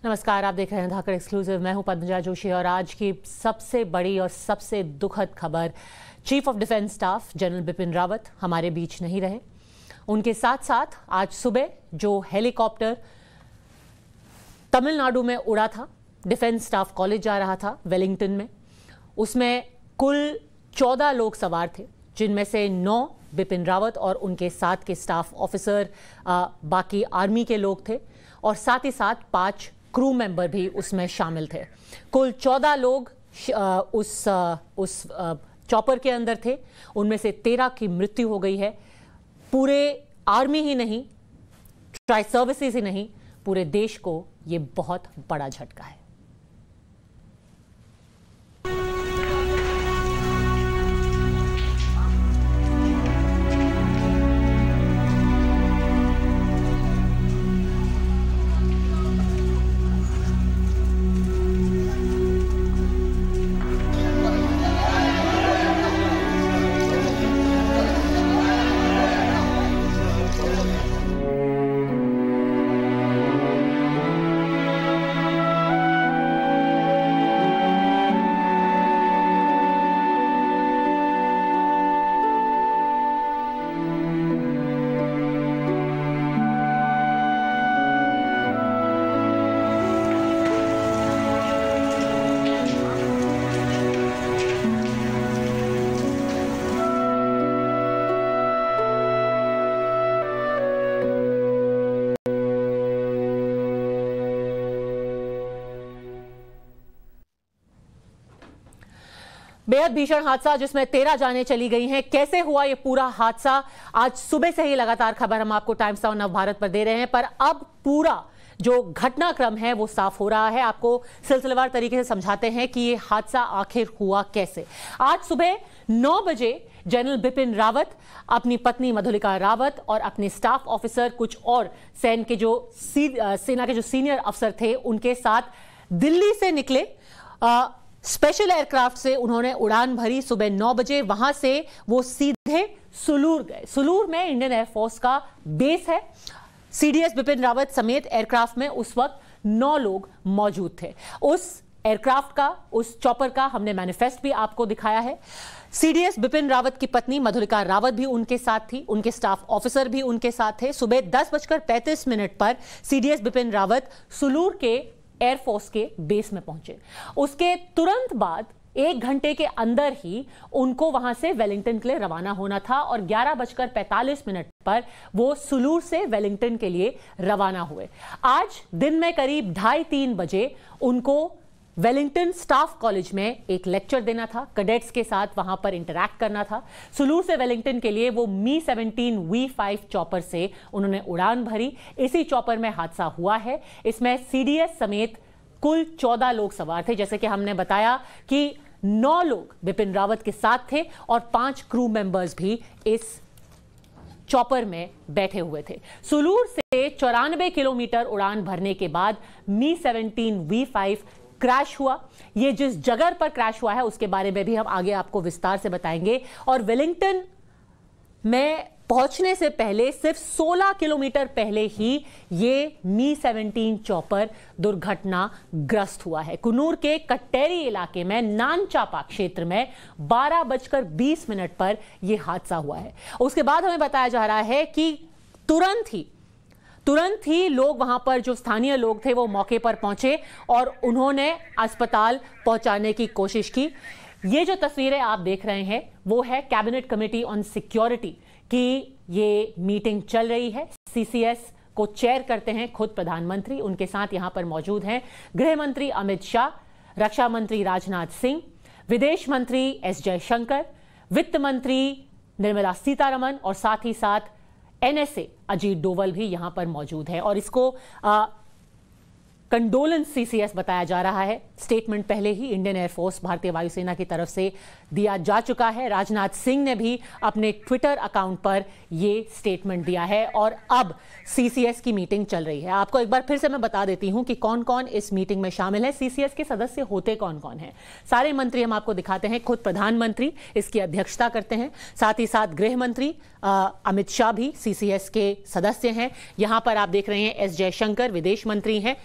नमस्कार, आप देख रहे हैं धाकड़ एक्सक्लूसिव। मैं हूं पद्मजा जोशी और आज की सबसे बड़ी और सबसे दुखद खबर, chief of defence staff general Bipin Rawat हमारे बीच नहीं रहे। उनके साथ साथ आज सुबह जो हेलीकॉप्टर तमिलनाडु में उड़ा था, डिफेंस स्टाफ कॉलेज जा रहा था वेलिंगटन में, उसमें कुल 14 लोग सवार थे, जिनमें से 9 बिपिन रावत और उनके साथ के स्टाफ ऑफिसर, बाकी आर्मी के लोग थे और साथ ही साथ 5 क्रू मेंबर भी उसमें शामिल थे। कुल 14 लोग उस चॉपर के अंदर थे, उनमें से 13 की मृत्यु हो गई है। पूरे आर्मी ही नहीं, ट्राई सर्विसेज ही नहीं, पूरे देश को ये बहुत बड़ा झटका है। बेहद भीषण हादसा जिसमें 13 जानें चली गई हैं। कैसे हुआ ये पूरा हादसा, आज सुबह से ही लगातार खबर हम आपको टाइम्स ऑफ नव भारत पर दे रहे हैं, पर अब पूरा जो घटनाक्रम है वो साफ हो रहा है। आपको सिलसिलेवार तरीके से समझाते हैं कि ये हादसा आखिर हुआ कैसे। आज सुबह 9 बजे जनरल बिपिन रावत, अपनी पत्नी मधुलिका रावत और अपने स्टाफ ऑफिसर, कुछ और सेना के जो सीनियर अफसर थे, उनके साथ दिल्ली से निकले। स्पेशल एयरक्राफ्ट से उन्होंने उड़ान भरी सुबह 9 बजे। वहां से वो सीधे सुलूर गए। सुलूर में इंडियन एयरफोर्स का बेस है। सीडीएस बिपिन रावत समेत एयरक्राफ्ट में उस वक्त 9 लोग मौजूद थे। उस एयरक्राफ्ट का, उस चॉपर का हमने मैनिफेस्ट भी आपको दिखाया है। सीडीएस बिपिन रावत की पत्नी मधुलिका रावत भी उनके साथ थी, उनके स्टाफ ऑफिसर भी उनके साथ थे। सुबह 10:35 पर सीडीएस बिपिन रावत सुलूर के एयरफोर्स के बेस में पहुंचे। उसके तुरंत बाद 1 घंटे के अंदर ही उनको वहां से वेलिंगटन के लिए रवाना होना था और 11:45 पर वो सुलूर से वेलिंगटन के लिए रवाना हुए। आज दिन में करीब 2:30-3 बजे उनको वेलिंगटन स्टाफ कॉलेज में एक लेक्चर देना था, कैडेट्स के साथ वहां पर इंटरैक्ट करना था। सुलूर से वेलिंगटन के लिए वो मी-17 V5 चॉपर से उन्होंने उड़ान भरी। इसी चॉपर में हादसा हुआ है। इसमें सीडीएस समेत कुल 14 लोग सवार थे। जैसे कि हमने बताया कि 9 लोग बिपिन रावत के साथ थे और 5 क्रू मेंबर्स भी इस चॉपर में बैठे हुए थे। सुलूर से 94 किलोमीटर उड़ान भरने के बाद मी-17 V5 क्रैश हुआ। ये जिस जगह पर क्रैश हुआ है उसके बारे में भी हम आगे आपको विस्तार से बताएंगे। और वेलिंगटन में पहुंचने से पहले सिर्फ 16 किलोमीटर पहले ही ये मी-17 चॉपर दुर्घटनाग्रस्त हुआ है। कुन्नूर के कट्टेरी इलाके में नानचापा क्षेत्र में 12:20 पर यह हादसा हुआ है। उसके बाद हमें बताया जा रहा है कि तुरंत ही लोग वहां पर, जो स्थानीय लोग थे, वो मौके पर पहुंचे और उन्होंने अस्पताल पहुंचाने की कोशिश की। ये जो तस्वीरें आप देख रहे हैं वो है कैबिनेट कमेटी ऑन सिक्योरिटी की ये मीटिंग चल रही है। सीसीएस को चेयर करते हैं खुद प्रधानमंत्री। उनके साथ यहां पर मौजूद हैं गृह मंत्री अमित शाह, रक्षा मंत्री राजनाथ सिंह, विदेश मंत्री एस जयशंकर, वित्त मंत्री निर्मला सीतारमण और साथ ही साथ एनएसए अजीत डोवल भी यहां पर मौजूद है। और इसको कंडोलेंस सीसीएस बताया जा रहा है। स्टेटमेंट पहले ही इंडियन एयरफोर्स, भारतीय वायुसेना की तरफ से दिया जा चुका है। राजनाथ सिंह ने भी अपने ट्विटर अकाउंट पर यह स्टेटमेंट दिया है और अब सीसीएस की मीटिंग चल रही है। आपको एक बार फिर से मैं बता देती हूं कि कौन कौन इस मीटिंग में शामिल है, सीसीएस के सदस्य होते कौन कौन हैं। सारे मंत्री हम आपको दिखाते हैं। खुद प्रधानमंत्री इसकी अध्यक्षता करते हैं, साथ ही साथ गृह मंत्री अमित शाह भी सीसीएस के सदस्य हैं। यहां पर आप देख रहे हैं एस जयशंकर विदेश मंत्री हैं,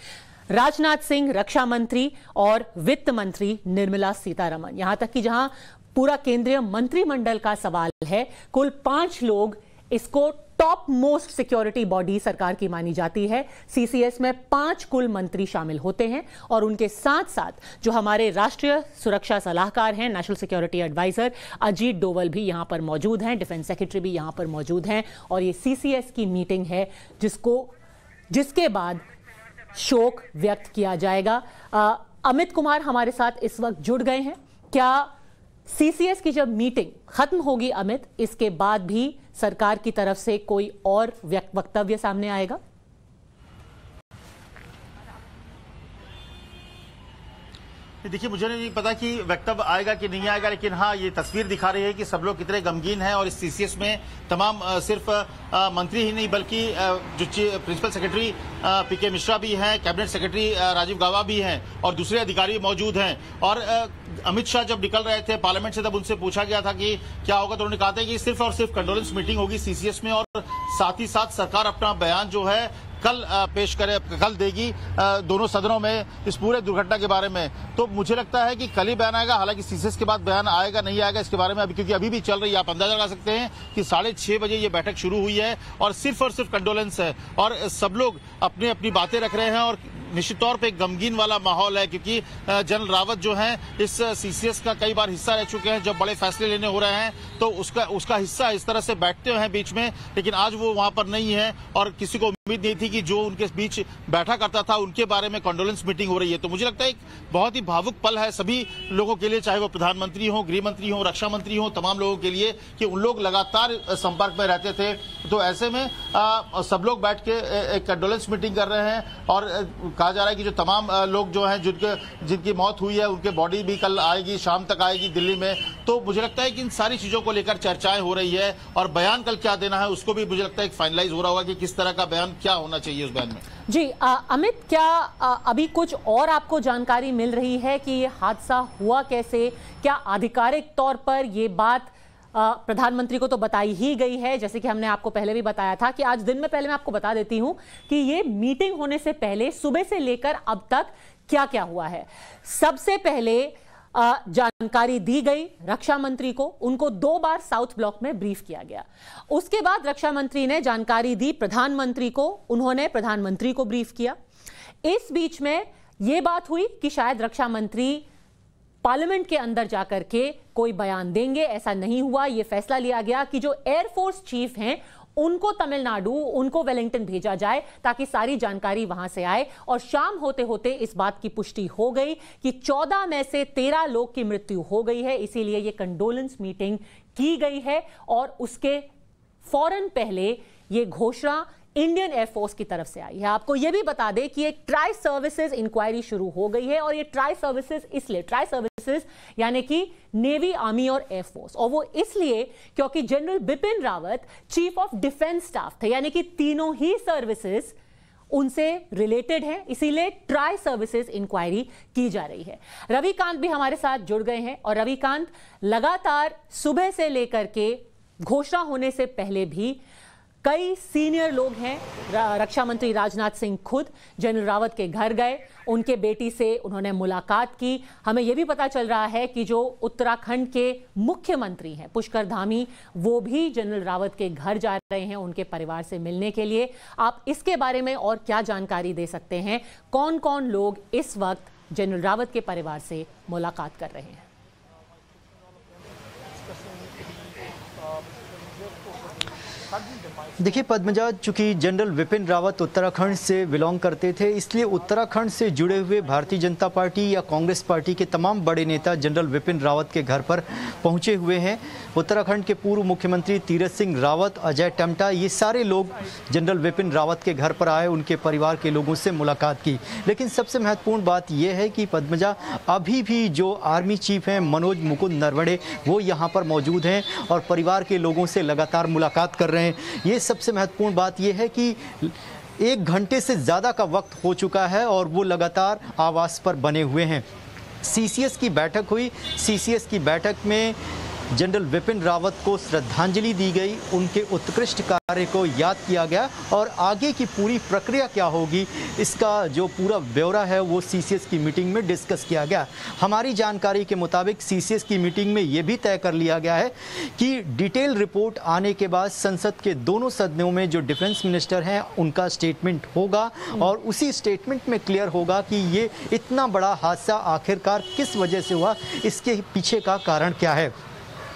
राजनाथ सिंह, रक्षा मंत्री और वित्त मंत्री निर्मला सीतारमण, यहां तक कि जहां पूरा केंद्रीय मंत्रिमंडल का सवाल है, कुल 5 लोग इसको टॉप मोस्ट सिक्योरिटी बॉडी सरकार की मानी जाती है। सीसीएस में 5 कुल मंत्री शामिल होते हैं और उनके साथ साथ जो हमारे राष्ट्रीय सुरक्षा सलाहकार हैं, national security advisor Ajit Doval भी यहां पर मौजूद हैं, डिफेंस सेक्रेटरी भी यहां पर मौजूद हैं। और ये सीसीएस की मीटिंग है जिसके बाद शोक व्यक्त किया जाएगा। अमित कुमार हमारे साथ इस वक्त जुड़ गए हैं। क्या सीसीएस की जब मीटिंग खत्म होगी अमित, इसके बाद भी सरकार की तरफ से कोई और वक्तव्य सामने आएगा? देखिए, मुझे नहीं पता कि वक्तव्य आएगा कि नहीं आएगा, लेकिन हाँ, ये तस्वीर दिखा रही है कि सब लोग कितने गमगीन हैं। और इस सीसीएस में तमाम सिर्फ मंत्री ही नहीं बल्कि जो प्रिंसिपल सेक्रेटरी पीके मिश्रा भी हैं, कैबिनेट सेक्रेटरी राजीव गाबा भी हैं और दूसरे अधिकारी मौजूद हैं। और अमित शाह जब निकल रहे थे पार्लियामेंट से, तब उनसे पूछा गया था कि क्या होगा, तो उन्होंने कहा था कि सिर्फ और सिर्फ कंडोलेंस मीटिंग होगी सीसीएस में और साथ ही साथ सरकार अपना बयान जो है कल पेश करे, कल देगी दोनों सदनों में इस पूरे दुर्घटना के बारे में। तो मुझे लगता है कि कल ही बयान आएगा। हालांकि सीसीएस के बाद बयान आएगा नहीं आएगा इसके बारे में अभी, क्योंकि अभी भी चल रही है। आप अंदाजा लगा सकते हैं कि 6:30 बजे ये बैठक शुरू हुई है और सिर्फ कंडोलेंस है और सब लोग अपनी अपनी बातें रख रहे हैं। और निश्चित तौर पे एक गमगीन वाला माहौल है, क्योंकि जनरल रावत जो हैं इस सीसीएस का कई बार हिस्सा रह चुके हैं। जब बड़े फैसले लेने हो रहे हैं तो उसका हिस्सा इस तरह से बैठते हैं बीच में, लेकिन आज वो वहां पर नहीं है और किसी को उम्मीद नहीं थी कि जो उनके बीच बैठा करता था उनके बारे में कंडोलेंस मीटिंग हो रही है। तो मुझे लगता है एक बहुत ही भावुक पल है सभी लोगों के लिए, चाहे वो प्रधानमंत्री हो, गृह मंत्री हो, रक्षा मंत्री हो, तमाम लोगों के लिए, कि उन लोग लगातार संपर्क में रहते थे। तो ऐसे में सब लोग बैठ के एक कंडोलेंस मीटिंग कर रहे हैं और कहा जा रहा है कि जो तमाम लोग जो हैं जिनकी मौत हुई है उनके बॉडी भी कल आएगी, शाम तक आएगी दिल्ली में। तो मुझे लगता है कि इन सारी चीजों को लेकर चर्चाएं हो रही है और बयान कल क्या देना है उसको भी मुझे लगता है फाइनलाइज हो रहा होगा कि किस तरह का बयान क्या होना चाहिए उस बयान में। जी अमित, क्या अभी कुछ और आपको जानकारी मिल रही है कि ये हादसा हुआ कैसे? क्या आधिकारिक तौर पर ये बात प्रधानमंत्री को तो बताई ही गई है, जैसे कि हमने आपको पहले भी बताया था कि आज दिन में, पहले मैं आपको बता देती हूं कि ये मीटिंग होने से पहले सुबह से लेकर अब तक क्या क्या हुआ है। सबसे पहले जानकारी दी गई रक्षा मंत्री को, उनको 2 बार साउथ ब्लॉक में ब्रीफ किया गया। उसके बाद रक्षा मंत्री ने जानकारी दी प्रधानमंत्री को, उन्होंने प्रधानमंत्री को ब्रीफ किया। इस बीच में यह बात हुई कि शायद रक्षा मंत्री पार्लियामेंट के अंदर जाकर के कोई बयान देंगे, ऐसा नहीं हुआ। यह फैसला लिया गया कि जो एयरफोर्स चीफ हैं उनको तमिलनाडु, उनको वेलिंगटन भेजा जाए ताकि सारी जानकारी वहां से आए। और शाम होते होते इस बात की पुष्टि हो गई कि 14 में से 13 लोग की मृत्यु हो गई है, इसीलिए यह कंडोलेंस मीटिंग की गई है। और उसके फौरन पहले यह घोषणा इंडियन एयरफोर्स की तरफ से आई है। आपको यह भी बता दें कि एक ट्राई सर्विसेज इंक्वायरी शुरू हो गई है और ये ट्राई सर्विसेज इसलिए, ट्राई सर्विसेज यानी कि नेवी, आर्मी और एयरफोर्स, और वो इसलिए क्योंकि general Bipin Rawat chief of defence staff थे, यानी कि तीनों ही सर्विसेज उनसे रिलेटेड है, इसीलिए ट्राई सर्विसेज इंक्वायरी की जा रही है। रविकांत भी हमारे साथ जुड़ गए हैं और रविकांत, लगातार सुबह से लेकर के घोषणा होने से पहले भी कई सीनियर लोग हैं, रक्षा मंत्री राजनाथ सिंह खुद जनरल रावत के घर गए, उनके बेटी से उन्होंने मुलाकात की। हमें यह भी पता चल रहा है कि जो उत्तराखंड के मुख्यमंत्री हैं पुष्कर धामी, वो भी जनरल रावत के घर जा रहे हैं उनके परिवार से मिलने के लिए। आप इसके बारे में और क्या जानकारी दे सकते हैं? कौन कौन लोग इस वक्त जनरल रावत के परिवार से मुलाकात कर रहे हैं? देखिए पद्मजा, चूंकि जनरल विपिन रावत उत्तराखंड से बिलोंग करते थे, इसलिए उत्तराखंड से जुड़े हुए भारतीय जनता पार्टी या कांग्रेस पार्टी के तमाम बड़े नेता जनरल विपिन रावत के घर पर पहुंचे हुए हैं। उत्तराखंड के पूर्व मुख्यमंत्री तीरथ सिंह रावत, अजय टम्टा, ये सारे लोग जनरल विपिन रावत के घर पर आए, उनके परिवार के लोगों से मुलाकात की। लेकिन सबसे महत्वपूर्ण बात यह है कि पद्मजा, अभी भी जो आर्मी चीफ हैं मनोज मुकुंद नरवणे, वो यहाँ पर मौजूद हैं और परिवार के लोगों से लगातार मुलाकात कर रहे हैं। ये सबसे महत्वपूर्ण बात यह है कि 1 घंटे से ज़्यादा का वक्त हो चुका है और वो लगातार आवास पर बने हुए हैं। सीसीएस की बैठक हुई। सीसीएस की बैठक में जनरल विपिन रावत को श्रद्धांजलि दी गई, उनके उत्कृष्ट कार्य को याद किया गया और आगे की पूरी प्रक्रिया क्या होगी इसका जो पूरा ब्यौरा है वो सीसीएस की मीटिंग में डिस्कस किया गया। हमारी जानकारी के मुताबिक सीसीएस की मीटिंग में ये भी तय कर लिया गया है कि डिटेल रिपोर्ट आने के बाद संसद के दोनों सदनों में जो डिफेंस मिनिस्टर हैं उनका स्टेटमेंट होगा और उसी स्टेटमेंट में क्लियर होगा कि ये इतना बड़ा हादसा आखिरकार किस वजह से हुआ, इसके पीछे का कारण क्या है,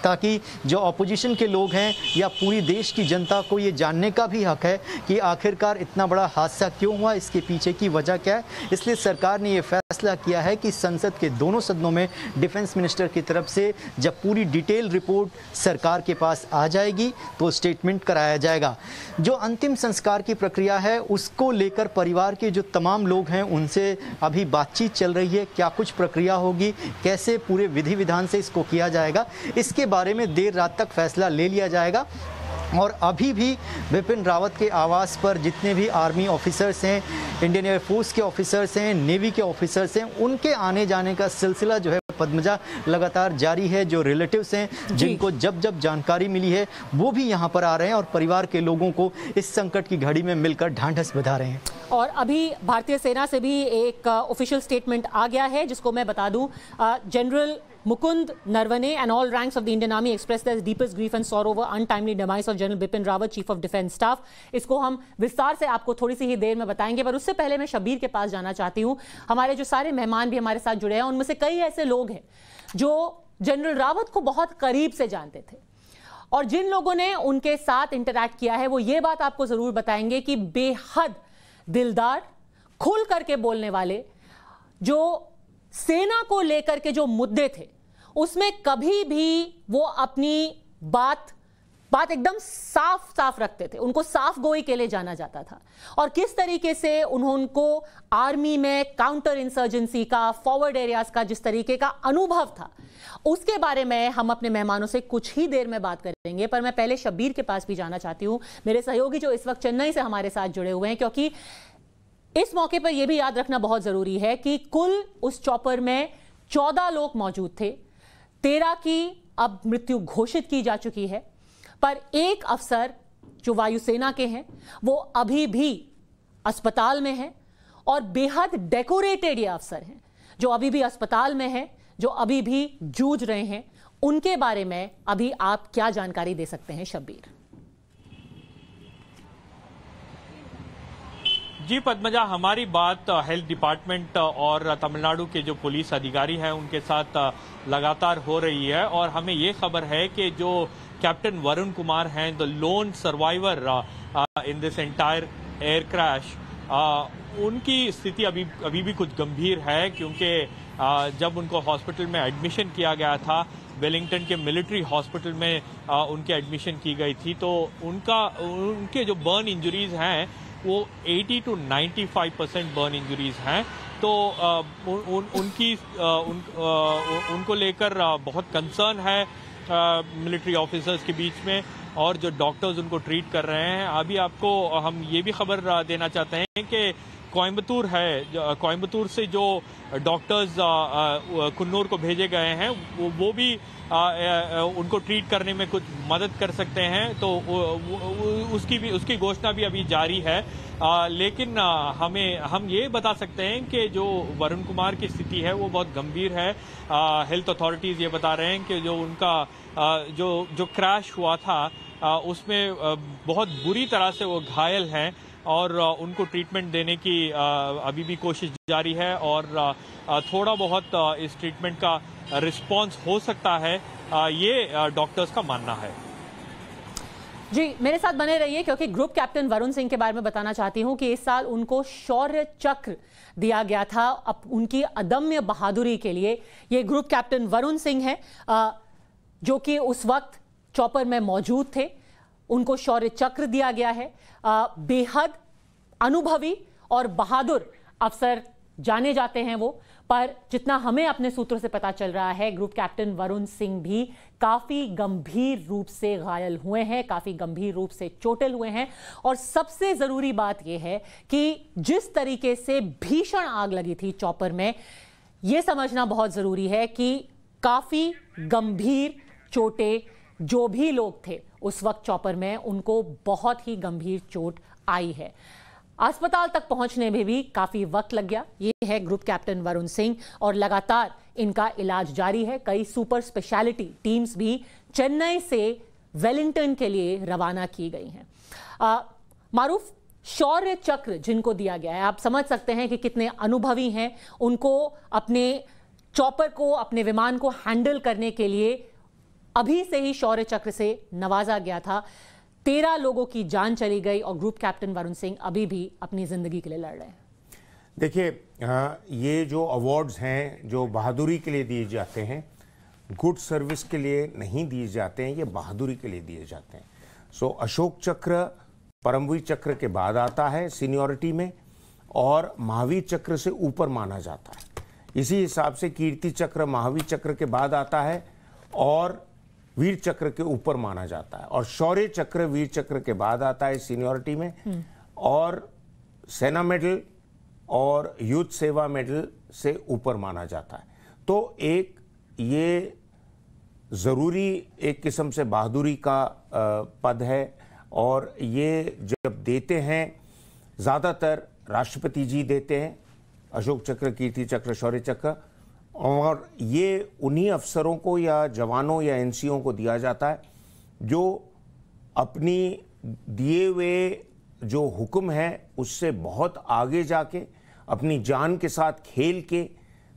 ताकि जो ऑपोजिशन के लोग हैं या पूरी देश की जनता को ये जानने का भी हक है कि आखिरकार इतना बड़ा हादसा क्यों हुआ, इसके पीछे की वजह क्या है। इसलिए सरकार ने ये फैसला किया है कि संसद के दोनों सदनों में डिफेंस मिनिस्टर की तरफ से जब पूरी डिटेल रिपोर्ट सरकार के पास आ जाएगी तो स्टेटमेंट कराया जाएगा। जो अंतिम संस्कार की प्रक्रिया है उसको लेकर परिवार के जो तमाम लोग हैं उनसे अभी बातचीत चल रही है, क्या कुछ प्रक्रिया होगी, कैसे पूरे विधि विधान से इसको किया जाएगा, इसके बारे में देर रात तक फैसला ले लिया जाएगा। और अभी भी विपिन रावत के आवास पर जितने भी आर्मी ऑफिसर्स हैं, इंडियन एयरफोर्स के ऑफिसर्स हैं, नेवी के ऑफिसर्स हैं, उनके आने जाने का सिलसिला जो है पद्मजा लगातार जारी है। जो रिलेटिव्स हैं जिनको जब जब जानकारी मिली है वो भी यहाँ पर आ रहे हैं और परिवार के लोगों को इस संकट की घड़ी में मिलकर ढांढस बंधा रहे हैं। और अभी भारतीय सेना से भी एक ऑफिशियल स्टेटमेंट आ गया है जिसको मैं बता दूं। General Mukund Narvane and all ranks of the Indian Army expressed their deepest grief and sorrow over untimely demise of General Bipin Rawat, Chief of Defence Staff। इसको हम विस्तार से आपको थोड़ी सी ही देर में बताएंगे, पर उससे पहले मैं शब्बीर के पास जाना चाहती हूँ। हमारे जो सारे मेहमान भी हमारे साथ जुड़े हैं उनमें से कई ऐसे लोग हैं जो जनरल रावत को बहुत करीब से जानते थे और जिन लोगों ने उनके साथ इंटरैक्ट किया है वो ये बात आपको जरूर बताएंगे कि बेहद दिलदार, खुल करके बोलने वाले, जो सेना को लेकर के जो मुद्दे थे उसमें कभी भी वो अपनी बात एकदम साफ साफ रखते थे। उनको साफ गोई के लिए जाना जाता था और किस तरीके से उनको आर्मी में काउंटर इंसर्जेंसी का, फॉरवर्ड एरियाज का जिस तरीके का अनुभव था उसके बारे में हम अपने मेहमानों से कुछ ही देर में बात करेंगे। पर मैं पहले शब्बीर के पास भी जाना चाहती हूं, मेरे सहयोगी जो इस वक्त चेन्नई से हमारे साथ जुड़े हुए हैं, क्योंकि इस मौके पर यह भी याद रखना बहुत जरूरी है कि कुल उस चॉपर में 14 लोग मौजूद थे। 13 की अब मृत्यु घोषित की जा चुकी है, पर एक अफसर जो वायुसेना के हैं वो अभी भी अस्पताल में हैं और बेहद डेकोरेटेड ये अफसर हैं जो अभी भी अस्पताल में हैं, जो अभी भी जूझ रहे हैं। उनके बारे में अभी आप क्या जानकारी दे सकते हैं शब्बीर? जी पद्मजा, हमारी बात हेल्थ डिपार्टमेंट और तमिलनाडु के जो पुलिस अधिकारी हैं उनके साथ लगातार हो रही है और हमें ये खबर है कि जो कैप्टन वरुण कुमार हैं, the lone survivor in this entire air crash, उनकी स्थिति अभी भी कुछ गंभीर है, क्योंकि जब उनको हॉस्पिटल में एडमिशन किया गया था, वेलिंगटन के मिलिट्री हॉस्पिटल में उनके एडमिशन की गई थी, तो उनके जो बर्न इंजरीज हैं वो 80 to 95% बर्न इंजरीज हैं। तो उनको लेकर बहुत कंसर्न है मिलिट्री ऑफिसर्स के बीच में और जो डॉक्टर्स उनको ट्रीट कर रहे हैं। अभी आपको हम ये भी खबर देना चाहते हैं कि कोयम्बतूर से जो डॉक्टर्स कुन्नूर को भेजे गए हैं वो भी उनको ट्रीट करने में कुछ मदद कर सकते हैं, तो उसकी घोषणा भी अभी जारी है। लेकिन हम ये बता सकते हैं कि जो वरुण कुमार की स्थिति है वो बहुत गंभीर है। हेल्थ अथॉरिटीज़ ये बता रहे हैं कि जो उनका जो क्रैश हुआ था उसमें बहुत बुरी तरह से वो घायल हैं और उनको ट्रीटमेंट देने की अभी भी कोशिश जारी है और थोड़ा बहुत इस ट्रीटमेंट का रिस्पांस हो सकता है, ये डॉक्टर्स का मानना है। जी, मेरे साथ बने रहिए क्योंकि ग्रुप कैप्टन वरुण सिंह के बारे में बताना चाहती हूं कि इस साल उनको शौर्य चक्र दिया गया था उनकी अदम्य बहादुरी के लिए। ये ग्रुप कैप्टन वरुण सिंह है जो कि उस वक्त चॉपर में मौजूद थे, उनको शौर्य चक्र दिया गया है। बेहद अनुभवी और बहादुर अफसर जाने जाते हैं वो, पर जितना हमें अपने सूत्रों से पता चल रहा है ग्रुप कैप्टन वरुण सिंह भी काफी गंभीर रूप से घायल हुए हैं, काफी गंभीर रूप से चोटिल हुए हैं। और सबसे जरूरी बात यह है कि जिस तरीके से भीषण आग लगी थी चॉपर में, यह समझना बहुत जरूरी है कि काफी गंभीर चोटें, जो भी लोग थे उस वक्त चॉपर में, उनको बहुत ही गंभीर चोट आई है। अस्पताल तक पहुंचने में भी काफी वक्त लग गया। ये है ग्रुप कैप्टन वरुण सिंह और लगातार इनका इलाज जारी है। कई सुपर स्पेशलिटी टीम्स भी चेन्नई से वेलिंगटन के लिए रवाना की गई हैं। मारूफ, शौर्य चक्र जिनको दिया गया है, आप समझ सकते हैं कि कितने अनुभवी हैं। उनको अपने चॉपर को, अपने विमान को हैंडल करने के लिए अभी से ही शौर्य चक्र से नवाजा गया था। 13 लोगों की जान चली गई और ग्रुप कैप्टन वरुण सिंह अभी भी अपनी जिंदगी के लिए लड़ रहे हैं। देखिए, ये जो अवार्ड्स हैं जो बहादुरी के लिए दिए जाते हैं, गुड सर्विस के लिए नहीं दिए जाते हैं, ये बहादुरी के लिए दिए जाते हैं। सो अशोक चक्र परमवीर चक्र के बाद आता है सीनियरिटी में, और महावीर चक्र से ऊपर माना जाता है। इसी हिसाब से कीर्ति चक्र महावीर चक्र के बाद आता है और वीर चक्र के ऊपर माना जाता है, और शौर्य चक्र वीर चक्र के बाद आता है सीनियरिटी में, और सेना मेडल और युद्ध सेवा मेडल से ऊपर माना जाता है। तो एक ये ज़रूरी एक किस्म से बहादुरी का पद है, और ये जब देते हैं ज़्यादातर राष्ट्रपति जी देते हैं, अशोक चक्र, कीर्ति चक्र, शौर्य चक्र, और ये उन्हीं अफसरों को या जवानों या एनसीओ को दिया जाता है जो अपनी दिए हुए जो हुक्म है उससे बहुत आगे जाके अपनी जान के साथ खेल के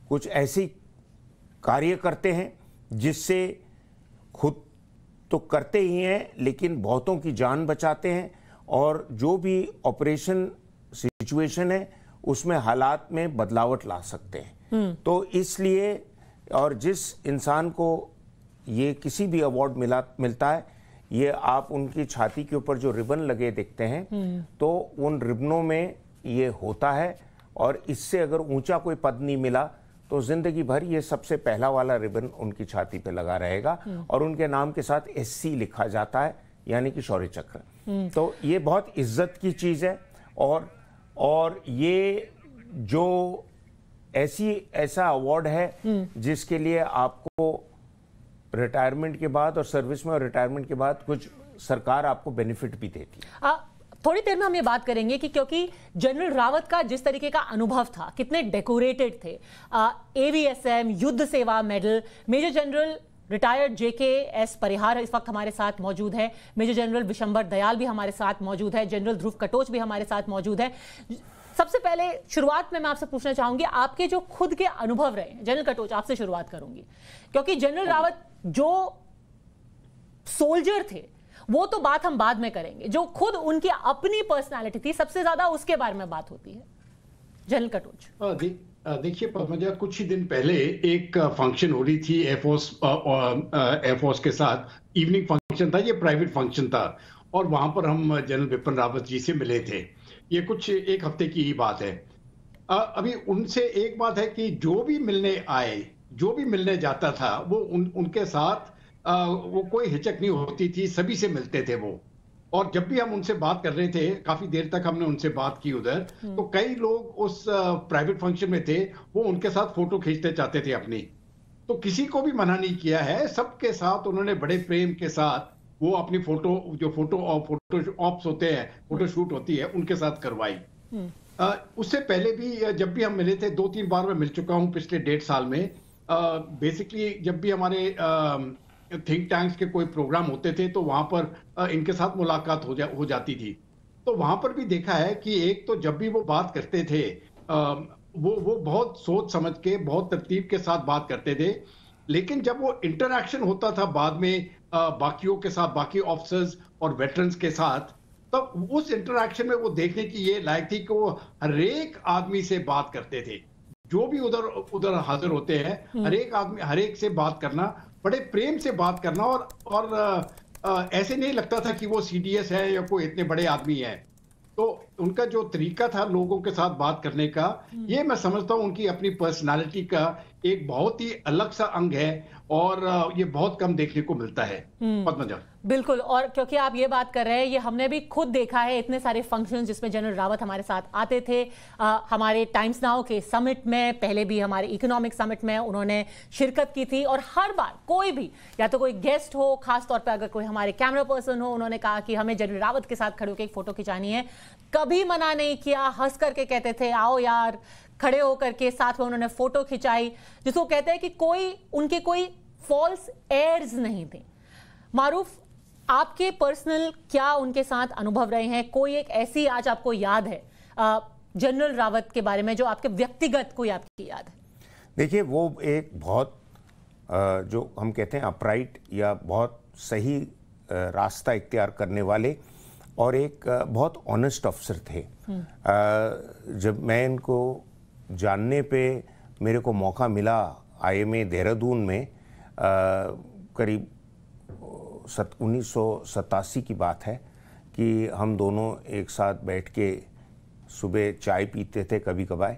कुछ ऐसे कार्य करते हैं जिससे खुद तो करते ही हैं लेकिन बहुतों की जान बचाते हैं, और जो भी ऑपरेशन सिचुएशन है उसमें हालात में बदलावट ला सकते हैं। तो इसलिए, और जिस इंसान को ये किसी भी अवार्ड मिलता है, ये आप उनकी छाती के ऊपर जो रिबन लगे देखते हैं, तो उन रिबनों में ये होता है, और इससे अगर ऊंचा कोई पद नहीं मिला तो जिंदगी भर ये सबसे पहला वाला रिबन उनकी छाती पे लगा रहेगा, और उनके नाम के साथ SC लिखा जाता है, यानी कि शौर्य चक्र। तो ये बहुत इज्जत की चीज है, और ये जो ऐसा अवार्ड है जिसके लिए आपको रिटायरमेंट के बाद और सर्विस में और रिटायरमेंट के बाद कुछ सरकार आपको बेनिफिट भी देती है। थोड़ी देर में हम ये बात करेंगे कि क्योंकि जनरल रावत का जिस तरीके का अनुभव था, कितने डेकोरेटेड थे, AVSM, युद्ध सेवा medal, major general retired JKS Parihar इस वक्त हमारे साथ मौजूद है, मेजर जनरल विशंबर दयाल भी हमारे साथ मौजूद है, जनरल ध्रुव कटोच भी हमारे साथ मौजूद है। सबसे पहले शुरुआत में मैं आपसे पूछना चाहूंगी, आपके जो खुद के अनुभव रहे हैं, जनरल कटोच आपसे शुरुआत करूंगी, क्योंकि जनरल रावत जो सोल्जर थे वो तो बात हम बाद में करेंगे, जो खुद उनकी अपनी पर्सनालिटी थी सबसे ज्यादा उसके बारे में बात होती है। जनरल कटोच। देखिए पद्मजा, कुछ ही दिन पहले एक फंक्शन हो रही थी एयरफोर्स के साथ, इवनिंग फंक्शन था, ये प्राइवेट फंक्शन था, और वहां पर हम जनरल बिपिन रावत जी से मिले थे। ये कुछ एक हफ्ते की ही बात है। अभी उनसे एक बात है कि जो भी मिलने आए, जो भी मिलने जाता था, वो उनके साथ वो कोई हिचक नहीं होती थी, सभी से मिलते थे वो। और जब भी हम उनसे बात कर रहे थे, काफी देर तक हमने उनसे बात की उधर, तो कई लोग उस प्राइवेट फंक्शन में थे, वो उनके साथ फोटो खींचते चाहते थे अपनी। तो किसी को भी मना नहीं किया है, सबके साथ उन्होंने बड़े प्रेम के साथ वो अपनी फोटो ऑप्स होते हैं, फोटो शूट होती है, उनके साथ करवाई। उससे पहले भी जब भी हम मिले थे, 2-3 बार मैं मिल चुका हूं पिछले 1.5 साल में। बेसिकली जब भी हमारे थिंक टैंक्स के कोई प्रोग्राम होते थे तो वहां पर इनके साथ मुलाकात हो जाती थी। तो वहां पर भी देखा है कि एक तो जब भी वो बात करते थे, वो बहुत सोच समझ के, बहुत तरतीब के साथ बात करते थे, लेकिन जब वो इंटरैक्शन होता था बाद में बाकियों के साथ, बाकी ऑफिसर्स और वेटरन्स के साथ, तब उस इंटरैक्शन में वो देखने की ये लायक थी कि वो हर एक आदमी से बात करते थे, जो भी उधर हाजिर होते हैं, हर एक आदमी, हर एक से बात करना, बड़े प्रेम से बात करना, और ऐसे नहीं लगता था कि वो CDS है या कोई इतने बड़े आदमी है। तो उनका जो तरीका था लोगों के साथ बात करने का, ये मैं समझता हूँ उनकी अपनी पर्सनालिटी का एक बहुत ही अलग सा अंग है और ये बहुत कम देखने को मिलता है। पद्मजा बिल्कुल, और क्योंकि आप ये बात कर रहे हैं, ये हमने भी खुद देखा है, इतने सारे फंक्शन जिसमें जनरल रावत हमारे साथ आते थे। हमारे टाइम्स नाउ के समिट में, पहले भी हमारे इकोनॉमिक समिट में उन्होंने शिरकत की थी, और हर बार कोई भी, या तो कोई गेस्ट हो, खासतौर पर अगर कोई हमारे कैमरा पर्सन हो, उन्होंने कहा कि हमें जनरल रावत के साथ खड़े होकर एक फोटो खिंचानी है, कभी मना नहीं किया, हंस करके कहते थे आओ यार, खड़े होकर के साथ में उन्होंने फोटो खिंचाई, जिसको कहते हैं कि उनके कोई फॉल्स एयर्स नहीं थे। मारूफ, आपके पर्सनल क्या उनके साथ अनुभव रहे हैं? कोई एक ऐसी आज आपको याद है जनरल रावत के बारे में जो आपके व्यक्तिगत कोई आपकी याद है? देखिए, वो एक बहुत जो हम कहते हैं अपराइट या बहुत सही रास्ता इख्तियार करने वाले और एक बहुत ऑनेस्ट अफसर थे। जब मैं इनको जानने पे मेरे को मौका मिला IMA देहरादून में, करीब 1987 की बात है कि हम दोनों एक साथ बैठ के सुबह चाय पीते थे कभी कभार,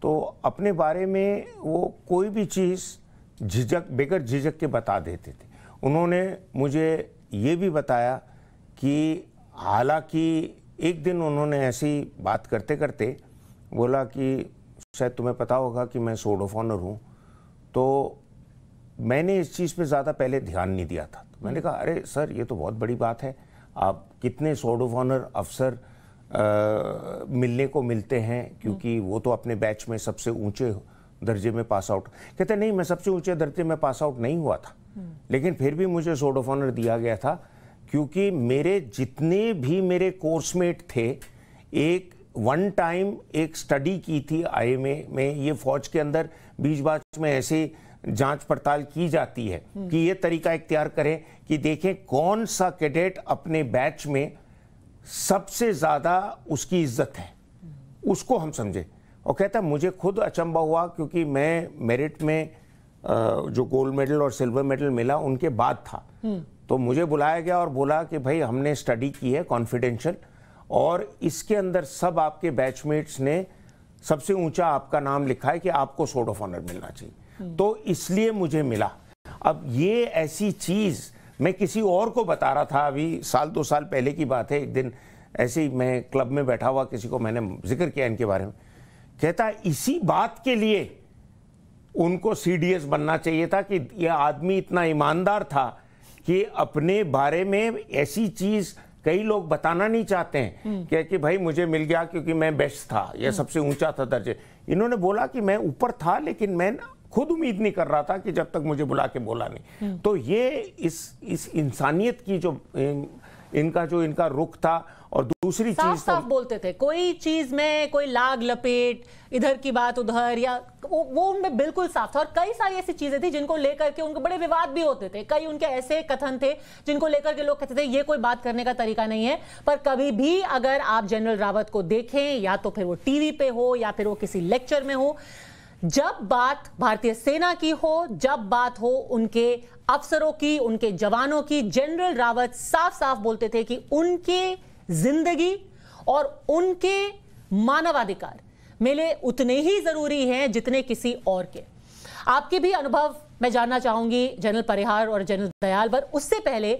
तो अपने बारे में वो कोई भी चीज़ बगैर झिझक के बता देते थे। उन्होंने मुझे ये भी बताया कि हालांकि एक दिन उन्होंने ऐसी बात करते करते बोला कि शायद तुम्हें पता होगा कि मैं सोर्ड ऑफ ऑनर हूँ, तो मैंने इस चीज़ पे ज़्यादा पहले ध्यान नहीं दिया था। तो मैंने कहा अरे सर, ये तो बहुत बड़ी बात है, आप कितने सोर्ड ऑफ ऑनर अफसर मिलने को मिलते हैं, क्योंकि वो तो अपने बैच में सबसे ऊंचे दर्जे में पास आउट। कहते नहीं, मैं सबसे ऊंचे दर्जे में पास आउट नहीं हुआ था, लेकिन फिर भी मुझे सोर्ड ऑफ ऑनर दिया गया था, क्योंकि मेरे जितने भी मेरे कोर्समेट थे, एक वन टाइम एक स्टडी की थी IMA में। ये फौज के अंदर बीच बाच में ऐसी जांच पड़ताल की जाती है कि ये तरीका इख्तियार करें कि देखें कौन सा कैडेट अपने बैच में सबसे ज़्यादा उसकी इज्जत है, उसको हम समझे। और कहता मुझे खुद अचंभा हुआ, क्योंकि मैं मेरिट में जो गोल्ड मेडल और सिल्वर मेडल मिला उनके बाद था, तो मुझे बुलाया गया और बोला कि भाई हमने स्टडी की है कॉन्फिडेंशियल, और इसके अंदर सब आपके बैचमेट्स ने सबसे ऊंचा आपका नाम लिखा है कि आपको सोर्ड ऑफ ऑनर मिलना चाहिए, तो इसलिए मुझे मिला। अब ये ऐसी चीज़ मैं किसी और को बता रहा था, अभी 1-2 साल पहले की बात है। एक दिन ऐसे ही मैं क्लब में बैठा हुआ, किसी को मैंने जिक्र किया इनके बारे में, कहता इसी बात के लिए उनको CDS बनना चाहिए था कि यह आदमी इतना ईमानदार था कि अपने बारे में ऐसी चीज़ कई लोग बताना नहीं चाहते हैं कि भाई मुझे मिल गया क्योंकि मैं बेस्ट था या सबसे ऊंचा था दर्जे। इन्होंने बोला कि मैं ऊपर था, लेकिन मैं खुद उम्मीद नहीं कर रहा था कि जब तक मुझे बुला के बोला नहीं। तो ये इस इंसानियत की जो इनका रुख था। और दूसरी चीज साफ बोलते थे, कोई चीज में कोई लाग लपेट, इधर की बात उधर, या वो उनमें बिल्कुल साफ था। और कई सारी ऐसी चीजें थी जिनको लेकर के उनके बड़े विवाद भी होते थे। कई उनके ऐसे कथन थे जिनको लेकर के लोग कहते थे ये कोई बात करने का तरीका नहीं है। पर कभी भी अगर आप जनरल रावत को देखें, या तो फिर वो टीवी पे हो या फिर वो किसी लेक्चर में हो, जब बात भारतीय सेना की हो, जब बात हो उनके अफसरों की, उनके जवानों की, जनरल रावत साफ साफ बोलते थे कि उनके जिंदगी और उनके मानवाधिकार मेले उतने ही जरूरी हैं जितने किसी और के। आपके भी अनुभव मैं जानना चाहूंगी जनरल परिहार और जनरल दयाल पर। उससे पहले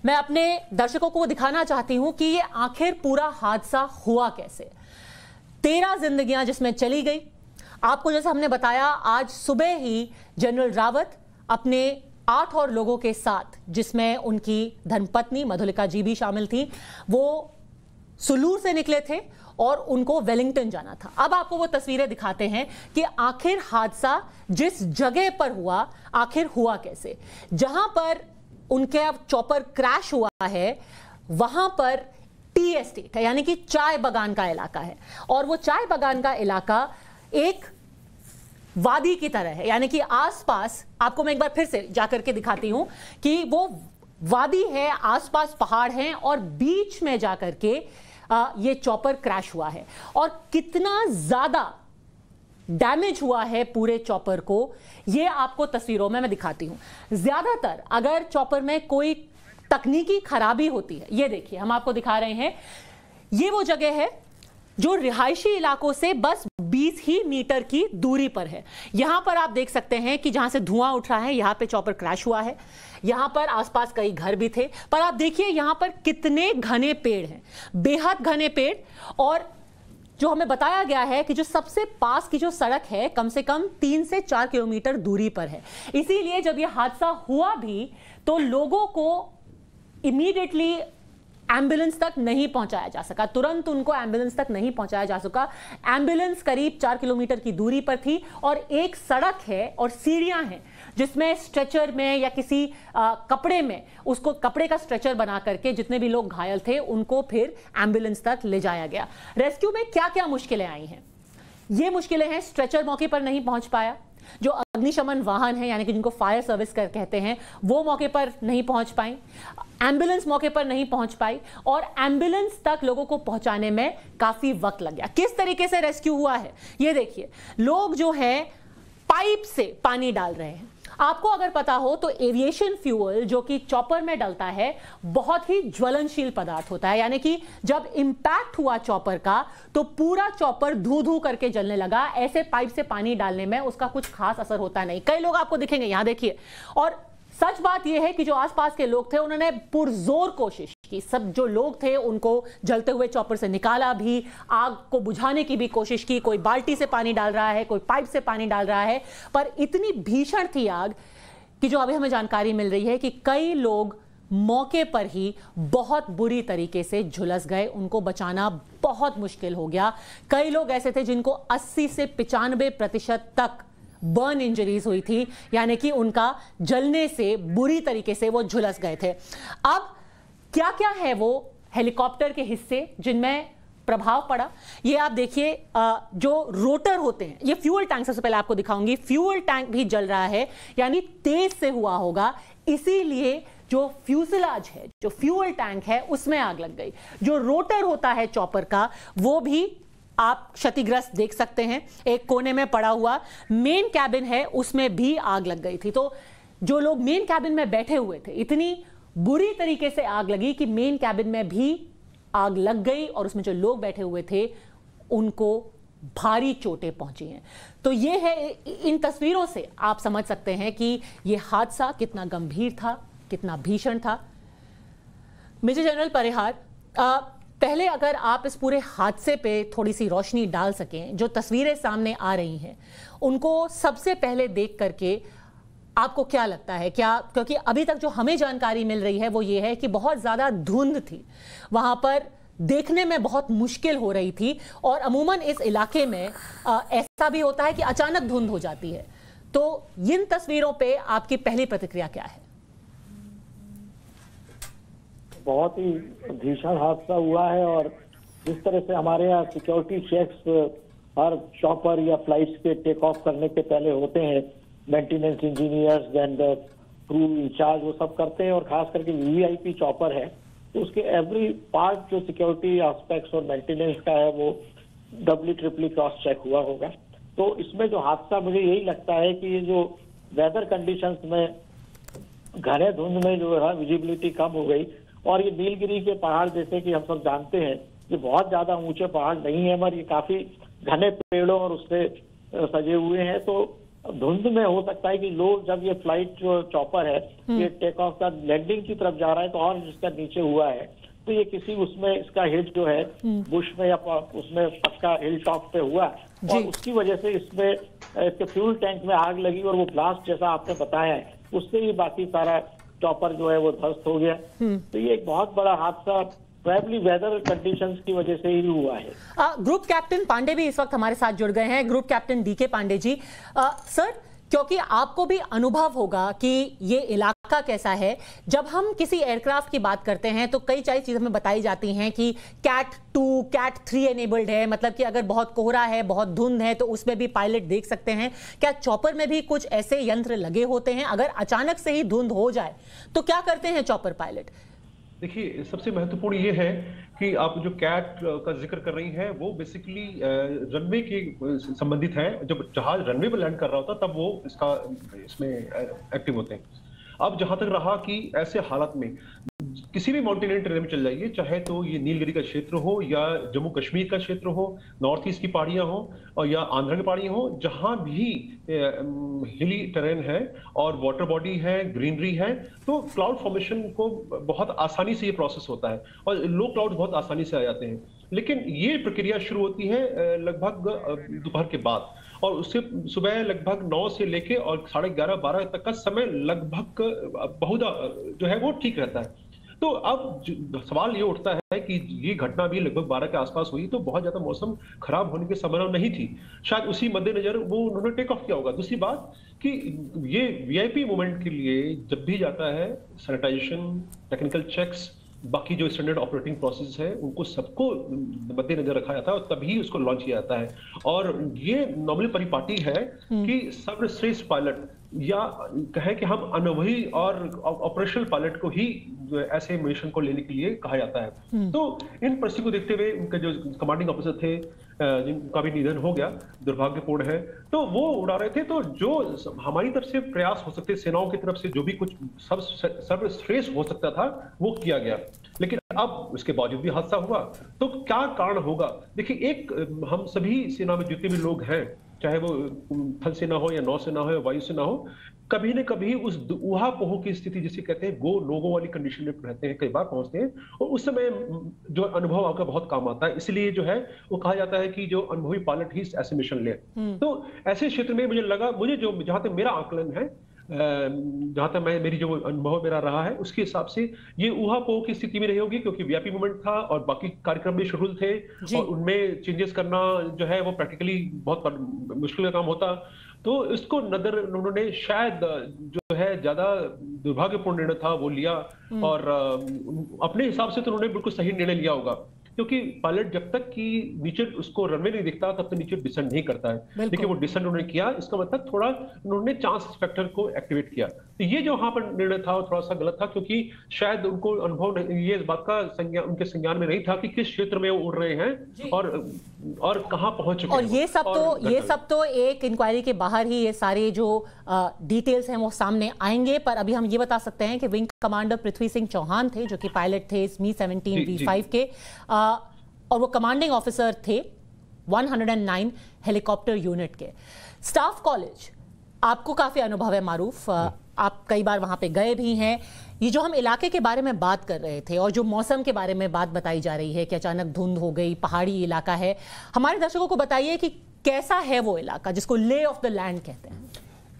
मैं अपने दर्शकों को दिखाना चाहती हूं कि ये आखिर पूरा हादसा हुआ कैसे। 13 जिंदगियां जिसमें चली गई। आपको जैसे हमने बताया, आज सुबह ही जनरल रावत अपने 8 और लोगों के साथ, जिसमें उनकी धर्मपत्नी मधुलिका जी भी शामिल थी, वो सुलूर से निकले थे और उनको वेलिंगटन जाना था। अब आपको वो तस्वीरें दिखाते हैं कि आखिर हादसा जिस जगह पर हुआ, आखिर हुआ कैसे। जहां पर उनके चॉपर क्रैश हुआ है, वहां पर टी एस्टेट है, यानी कि चाय बागान का इलाका है। और वो चाय बागान का इलाका एक वादी की तरह है, यानी कि आसपास, आपको मैं एक बार फिर से जाकर के दिखाती हूं कि वो वादी है, आसपास पहाड़ हैं और बीच में जाकर के ये चॉपर क्रैश हुआ है। और कितना ज्यादा डैमेज हुआ है पूरे चॉपर को, ये आपको तस्वीरों में मैं दिखाती हूं। ज्यादातर अगर चॉपर में कोई तकनीकी खराबी होती है, ये देखिए हम आपको दिखा रहे हैं, ये वो जगह है जो रिहायशी इलाकों से बस 20 ही मीटर की दूरी पर है। यहां पर आप देख सकते हैं कि जहां से धुआं उठ रहा है, यहां पे चॉपर क्रैश हुआ है। यहां पर आसपास कई घर भी थे, पर आप देखिए यहां पर कितने घने पेड़ हैं, बेहद घने पेड़। और जो हमें बताया गया है कि जो सबसे पास की जो सड़क है कम से कम 3 से 4 किलोमीटर दूरी पर है। इसीलिए जब यह हादसा हुआ भी तो लोगों को इमीडिएटली एम्बुलेंस तक नहीं पहुंचाया जा सका, तुरंत उनको एम्बुलेंस तक नहीं पहुंचाया जा सका। एम्बुलेंस करीब 4 किलोमीटर की दूरी पर थी और एक सड़क है और सीढ़ियां हैं जिसमें स्ट्रेचर में या किसी कपड़े में, उसको कपड़े का स्ट्रेचर बना करके जितने भी लोग घायल थे उनको फिर एम्बुलेंस तक ले जाया गया। रेस्क्यू में क्या क्या मुश्किलें आई हैं? ये मुश्किलें हैं, स्ट्रेचर मौके पर नहीं पहुंच पाया, जो अग्निशमन वाहन है यानी कि जिनको फायर सर्विस कहते हैं वो मौके पर नहीं पहुंच पाई, एम्बुलेंस मौके पर नहीं पहुंच पाई और एम्बुलेंस तक लोगों को पहुंचाने में काफी वक्त लग गया। किस तरीके से रेस्क्यू हुआ है ये देखिए, लोग जो है पाइप से पानी डाल रहे हैं। आपको अगर पता हो तो एविएशन फ्यूल जो कि चॉपर में डलता है बहुत ही ज्वलनशील पदार्थ होता है, यानी कि जब इंपैक्ट हुआ चॉपर का तो पूरा चॉपर धू धू करके जलने लगा। ऐसे पाइप से पानी डालने में उसका कुछ खास असर होता नहीं। कई लोग आपको दिखेंगे, यहां देखिए। और सच बात यह है कि जो आसपास के लोग थे उन्होंने पुरजोर कोशिश की, सब जो लोग थे उनको जलते हुए चॉपर से निकाला भी, आग को बुझाने की भी कोशिश की। कोई बाल्टी से पानी डाल रहा है, कोई पाइप से पानी डाल रहा है, पर इतनी भीषण थी आग कि जो अभी हमें जानकारी मिल रही है कि कई लोग मौके पर ही बहुत बुरी तरीके से झुलस गए, उनको बचाना बहुत मुश्किल हो गया। कई लोग ऐसे थे जिनको 80 से 95% तक बर्न इंजरीज हुई थी, यानी कि उनका जलने से बुरी तरीके से वो झुलस गए थे। अब क्या क्या है वो हेलीकॉप्टर के हिस्से जिनमें प्रभाव पड़ा, ये आप देखिए। जो रोटर होते हैं, ये फ्यूल टैंक, सबसे पहले आपको दिखाऊंगी, फ्यूल टैंक भी जल रहा है, यानी तेज से हुआ होगा, इसीलिए जो फ्यूजलाज है, जो फ्यूल टैंक है, उसमें आग लग गई। जो रोटर होता है चॉपर का वो भी आप क्षतिग्रस्त देख सकते हैं, एक कोने में पड़ा हुआ। मेन कैबिन है उसमें भी आग लग गई थी। तो जो लोग मेन कैबिन में बैठे हुए थे, इतनी बुरी तरीके से आग लगी कि मेन कैबिन में भी आग लग गई और उसमें जो लोग बैठे हुए थे उनको भारी चोटें पहुंची हैं। तो ये है, इन तस्वीरों से आप समझ सकते हैं कि यह हादसा कितना गंभीर था, कितना भीषण था। मेजर जनरल परिहार, पहले अगर आप इस पूरे हादसे पे थोड़ी सी रोशनी डाल सकें, जो तस्वीरें सामने आ रही हैं उनको सबसे पहले देख करके आपको क्या लगता है? क्या, क्योंकि अभी तक जो हमें जानकारी मिल रही है वो ये है कि बहुत ज्यादा धुंध थी, वहां पर देखने में बहुत मुश्किल हो रही थी, और अमूमन इस इलाके में ऐसा भी होता है कि अचानक धुंध हो जाती है। तो इन तस्वीरों पे आपकी पहली प्रतिक्रिया क्या है? बहुत ही भीषण हादसा हुआ है, और जिस तरह से हमारे यहाँ सिक्योरिटी चेक्स हर चॉपर या फ्लाइट्स के टेक ऑफ करने के पहले होते हैं, maintenance engineers and crew in charge वो सब करते हैं, और खास करके वीआईपी चॉपर है तो उसके एवरी पार्ट जो सिक्योरिटी एस्पेक्ट्स और मेंटेनेंस का है वो डबली ट्रिपली क्रॉस चेक हुआ होगा। तो इसमें जो हादसा, मुझे यही लगता है कि ये जो वेदर कंडीशंस में घने धुंध में जो है विजिबिलिटी कम हो गई, और ये नीलगिरी के पहाड़ जैसे कि हम सब जानते हैं ये बहुत ज्यादा ऊंचे पहाड़ नहीं है, मगर ये काफी घने पेड़ों और उससे सजे हुए हैं। तो धुंध में हो सकता है कि लोग, जब ये फ्लाइट जो चॉपर है ये टेक ऑफ का लैंडिंग की तरफ जा रहा है तो और जिसका नीचे हुआ है तो ये किसी उसमें इसका हिट जो है बुश में या उसमें पक्का हिल टॉप पे हुआ, और उसकी वजह से इसमें इसके फ्यूल टैंक में आग लगी, और वो ब्लास्ट जैसा आपने बताया है उससे ही बाकी सारा चॉपर जो है वो ध्वस्त हो गया। तो ये एक बहुत बड़ा हादसा प्रोबेबली वेदर कंडीशंस की वजह से ही हुआ है। ग्रुप कैप्टन पांडे भी इस वक्त हमारे साथ जुड़ गए हैं, group captain DK Pandey ji. Sir, क्योंकि आपको भी अनुभव होगा कि ये इलाका कैसा है, जब हम किसी एयरक्राफ्ट की बात करते हैं तो कई सारी चीजें हमें बताई जाती हैं कि कैट 2, कैट 3 एनेबल्ड है, मतलब कि अगर बहुत कोहरा है, बहुत धुंध है तो उसमें भी पायलट देख सकते हैं। क्या चॉपर में भी कुछ ऐसे यंत्र लगे होते हैं? अगर अचानक से ही धुंध हो जाए तो क्या करते हैं चॉपर पायलट? देखिए, सबसे महत्वपूर्ण ये है कि आप जो कैट का जिक्र कर रही हैं वो बेसिकली रनवे के संबंधित है। जब जहाज रनवे पर लैंड कर रहा होता तब वो इसमें एक्टिव होते हैं। अब जहां तक रहा कि ऐसे हालत में किसी भी माउंटेनियन टेरेन में चल जाइए, चाहे तो ये नीलगिरी का क्षेत्र हो या जम्मू कश्मीर का क्षेत्र हो, नॉर्थ ईस्ट की पहाड़ियां हो और या आंध्र की पहाड़ियां हो, जहां भी हिली टेरेन है और वाटर बॉडी है, ग्रीनरी है, तो क्लाउड फॉर्मेशन को बहुत आसानी से ये प्रोसेस होता है और लो क्लाउड बहुत आसानी से आ जाते हैं। लेकिन ये प्रक्रिया शुरू होती है लगभग दोपहर के बाद, और उससे सुबह लगभग 9 से लेके और 11:30-12 तक का समय लगभग बहुधा जो है वो ठीक रहता है। तो अब सवाल ये उठता है कि ये घटना भी लगभग 12 के आसपास हुई, तो बहुत ज्यादा मौसम खराब होने की संभावना नहीं थी, शायद उसी मद्देनजर वो उन्होंने टेक ऑफ किया होगा। दूसरी बात कि ये वीआईपी मूवमेंट के लिए जब भी जाता है, सैनिटाइजेशन, टेक्निकल चेक्स, बाकी जो स्टैंडर्ड ऑपरेटिंग प्रोसेस है, उनको सबको मद्देनजर रखा जाता है और तभी उसको लॉन्च किया जाता है। और ये नॉर्मली परिपाटी है कि सर्वश्रेष्ठ पायलट या कहें कि हम अनुभवी और ऑपरेशनल पायलट को ही ऐसे मिशन को लेने के लिए कहा जाता है। तो इन परिस्थिति को देखते हुए उनके जो कमांडिंग ऑफिसर थे, जिनका भी निधन हो गया, दुर्भाग्यपूर्ण है, तो वो उड़ा रहे थे। तो जो हमारी तरफ से प्रयास हो सकते, सेनाओं की तरफ से जो भी कुछ सर्वश्रेष्ठ हो सकता था वो किया गया, लेकिन अब उसके बावजूद भी हादसा हुआ। तो क्या कारण होगा? देखिए, एक हम सभी सेना में जितने भी लोग हैं, चाहे वो थल सेना हो या नौसेना हो या वायुसेना हो, कभी न कभी उस ऊहा-पोह की स्थिति जिसे कहते हैं गो नो गो वाली कंडीशन में रहते हैं, कई बार पहुंचते हैं, और उस समय जो अनुभव आपका बहुत काम आता है। इसलिए जो है वो कहा जाता है कि जो अनुभवी पायलट ही ऐसे मिशन ले। तो ऐसे क्षेत्र में मुझे लगा, मुझे जो जहां तक मेरा आकलन है, जहां तक मेरी जो अनुभव मेरा रहा है, उसके हिसाब से ये ऊहा-पोह की स्थिति में नहीं होगी, क्योंकि वीआईपी मूवमेंट था और बाकी कार्यक्रम भी शेड्यूल थे और उनमें चेंजेस करना जो है वो प्रैक्टिकली बहुत मुश्किल का काम होता। तो इसको नजर उन्होंने शायद जो है ज्यादा दुर्भाग्यपूर्ण निर्णय था वो लिया, और अपने हिसाब से तो उन्होंने बिल्कुल सही निर्णय लिया होगा, क्योंकि पायलट जब तक कि नीचे उसको रनवे नहीं दिखता तब तक नीचे डिसेंड नहीं करता है। लेकिन वो डिसेंड उन्होंने किया, इसका मतलब थोड़ा उन्होंने चांस फैक्टर को एक्टिवेट किया। तो ये जो वहां पर निर्णय था वो थोड़ा सा गलत था, क्योंकि शायद उनको अनुभव ये इस बात का उनके संज्ञान में नहीं था कि किस क्षेत्र में वो उड़ रहे हैं और कहां पहुंच चुके हैं। और ये सब तो एक इंक्वायरी के बाहर ही ये सारे जो डिटेल्स हैं वो सामने आएंगे। पर अभी हम ये बता सकते हैं कि विंग कमांडर पृथ्वी सिंह चौहान थे, जो कि पायलट थे इस मी-17 V5 के, और वो कमांडिंग ऑफिसर थे 109 हेलीकॉप्टर यूनिट के। स्टाफ कॉलेज, आपको काफी अनुभव है मारूफ, आप कई बार वहां पे गए भी हैं। ये जो हम इलाके के बारे में बात कर रहे थे और जो मौसम के बारे में बात बताई जा रही है कि अचानक धुंध हो गई, पहाड़ी इलाका है, हमारे दर्शकों को बताइए कि कैसा है वो इलाका जिसको ले ऑफ द लैंड कहते हैं।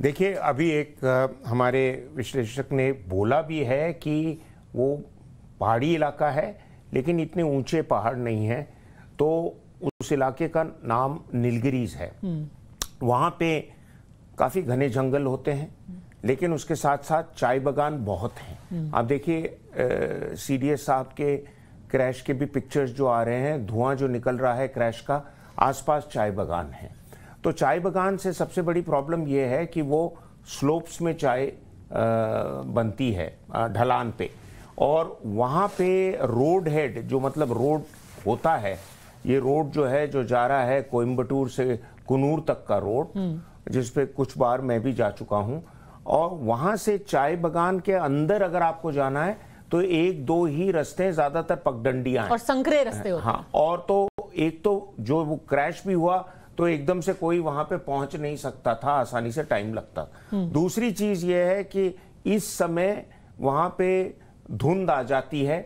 देखिए, अभी एक हमारे विश्लेषक ने बोला भी है कि वो पहाड़ी इलाका है, लेकिन इतने ऊंचे पहाड़ नहीं है। तो उस इलाके का नाम नीलगिरीज है। वहाँ पे काफ़ी घने जंगल होते हैं, लेकिन उसके साथ साथ चाय बागान बहुत हैं। आप देखिए सीडीएस साहब के क्रैश के भी पिक्चर्स जो आ रहे हैं, धुआं जो निकल रहा है क्रैश का, आसपास चाय बागान है। तो चाय बागान से सबसे बड़ी प्रॉब्लम ये है कि वो स्लोप्स में चाय बनती है, ढलान पे, और वहाँ पे रोड हेड जो मतलब रोड होता है, ये रोड जो है जो जा रहा है कोयम्बटूर से कुन्नूर तक का रोड, जिस पे कुछ बार मैं भी जा चुका हूँ, और वहाँ से चाय बागान के अंदर अगर आपको जाना है तो एक दो ही रास्ते, ज्यादातर पगडंडियां हैं और संकरे रास्ते होते हैं। हाँ, और तो एक तो जो वो क्रैश भी हुआ तो एकदम से कोई वहां पे पहुंच नहीं सकता था, आसानी से टाइम लगता। दूसरी चीज ये है कि इस समय वहां पे धुंध आ जाती है।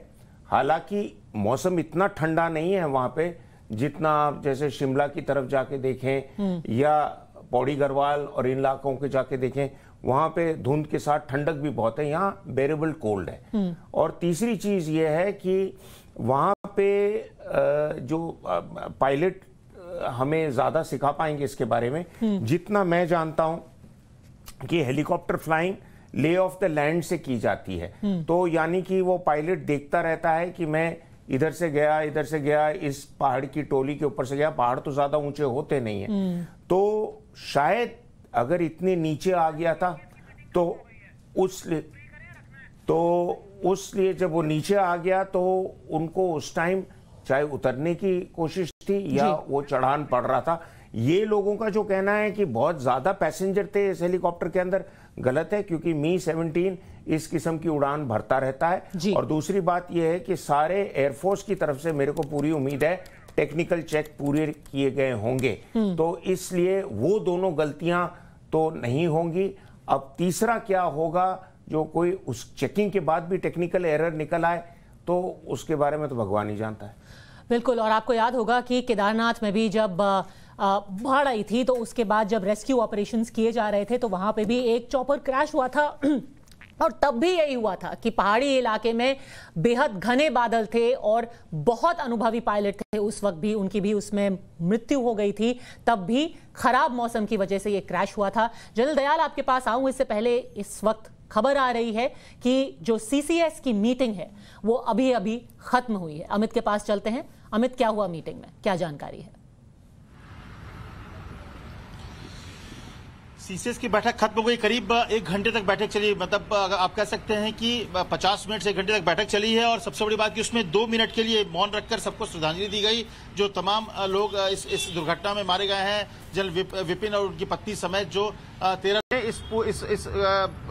हालांकि मौसम इतना ठंडा नहीं है वहां पे जितना आप जैसे शिमला की तरफ जाके देखें या पौड़ी गढ़वाल और इन इलाकों के जाके देखें, वहां पे धुंध के साथ ठंडक भी बहुत है, यहाँ बेरेबल कोल्ड है। और तीसरी चीज ये है कि वहां पे जो पायलट हमें ज्यादा सिखा पाएंगे इसके बारे में, जितना मैं जानता हूं कि helicopter flying lay off the land से की जाती है। तो यानी कि वो पायलट देखता रहता है कि मैं इधर से गया, इस पहाड़ की टोली के ऊपर से गया। पहाड़ तो ज्यादा ऊंचे होते नहीं है, तो शायद अगर इतने नीचे आ गया था तो उसलिए जब वो नीचे आ गया तो उनको उस टाइम चाहे उतरने की कोशिश थी या वो चढ़ान पड़ रहा था। ये लोगों का जो कहना है कि बहुत ज्यादा पैसेंजर थे इस हेलीकॉप्टर के अंदर, गलत है, क्योंकि मी-17 इस किस्म की उड़ान भरता रहता है। और दूसरी बात यह है कि सारे एयरफोर्स की तरफ से मेरे को पूरी उम्मीद है टेक्निकल चेक पूरे किए गए होंगे, तो इसलिए वो दोनों गलतियां तो नहीं होंगी। अब तीसरा क्या होगा, जो कोई उस चेकिंग के बाद भी टेक्निकल एरर निकल आए तो उसके बारे में तो भगवान ही जानता है। बिल्कुल, और आपको याद होगा कि केदारनाथ में भी जब बाढ़ आई थी तो उसके बाद जब रेस्क्यू ऑपरेशंस किए जा रहे थे तो वहां पे भी एक चॉपर क्रैश हुआ था और तब भी यही हुआ था कि पहाड़ी इलाके में बेहद घने बादल थे और बहुत अनुभवी पायलट थे, उस वक्त भी उनकी भी उसमें मृत्यु हो गई थी, तब भी खराब मौसम की वजह से ये क्रैश हुआ था। जनरल दयाल, आपके पास आऊं इससे पहले, इस वक्त खबर आ रही है कि जो सीसीएस की मीटिंग है वो अभी अभी खत्म हुई है। अमित के पास चलते हैं। अमित, क्या हुआ मीटिंग में, क्या जानकारी है? सीसीएस की बैठक खत्म हो गई, करीब 1 घंटे तक बैठक चली, मतलब आप कह सकते हैं कि 50 मिनट से 1 घंटे तक बैठक चली है। और सबसे बड़ी बात कि उसमें 2 मिनट के लिए मौन रखकर सबको श्रद्धांजलि दी गई, जो तमाम लोग इस दुर्घटना में मारे गए हैं, जनरल विपिन और उनकी पत्नी समेत जो 13 इस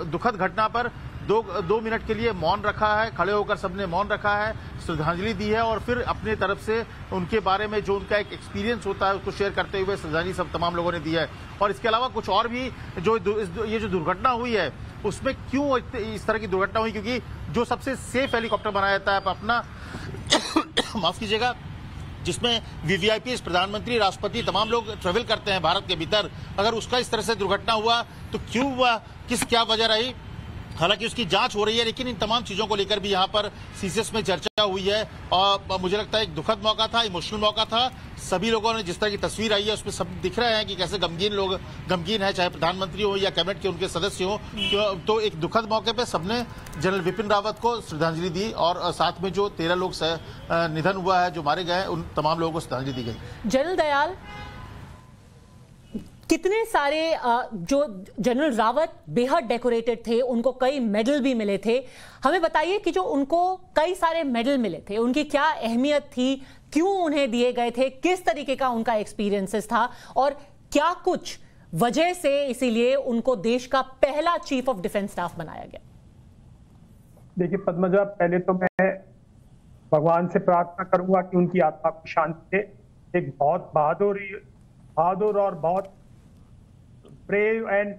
दुखद घटना पर 2 मिनट के लिए मौन रखा है, खड़े होकर सबने मौन रखा है, श्रद्धांजलि दी है और फिर अपने तरफ से उनके बारे में जो उनका एक एक्सपीरियंस होता है उसको शेयर करते हुए श्रद्धांजलि सब तमाम लोगों ने दी है। और इसके अलावा कुछ और भी ये जो दुर्घटना हुई है उसमें क्यों इस तरह की दुर्घटना हुई, क्योंकि जो सबसे सेफ हेलीकॉप्टर बनाया जाता है अपना माफ कीजिएगा, जिसमें वीवीआईपी, प्रधानमंत्री, राष्ट्रपति, तमाम लोग ट्रेवल करते हैं भारत के भीतर, अगर उसका इस तरह से दुर्घटना हुआ तो क्यों हुआ, क्या वजह रही, हालांकि उसकी जांच हो रही है। लेकिन इन तमाम चीजों को लेकर भी यहाँ पर सीसीएस में चर्चा हुई है और मुझे लगता है एक दुखद मौका था, इमोशनल मौका था। सभी लोगों ने जिस तरह की तस्वीर आई है उसमें सब दिख रहे हैं कि कैसे गमगीन है, चाहे प्रधानमंत्री हो या कैबिनेट के उनके सदस्य हो। तो एक दुखद मौके पे सबने जनरल विपिन रावत को श्रद्धांजलि दी और साथ में जो 13 लोग निधन हुआ है, जो मारे गए, उन तमाम लोगों को श्रद्धांजलि दी गई। जनरल दयाल, कितने सारे जो जनरल रावत बेहद डेकोरेटेड थे, उनको कई मेडल भी मिले थे, हमें बताइए कि जो उनको कई सारे मेडल मिले थे उनकी क्या अहमियत थी, क्यों उन्हें दिए गए थे, किस तरीके का उनका एक्सपीरियंसेस था और क्या कुछ वजह से इसीलिए उनको देश का पहला चीफ ऑफ डिफेंस स्टाफ बनाया गया? देखिए पद्मजा, पहले तो मैं भगवान से प्रार्थना करूंगा कि उनकी आत्मा को शांति दे। एक बहुत बहादुर और बहुत brave and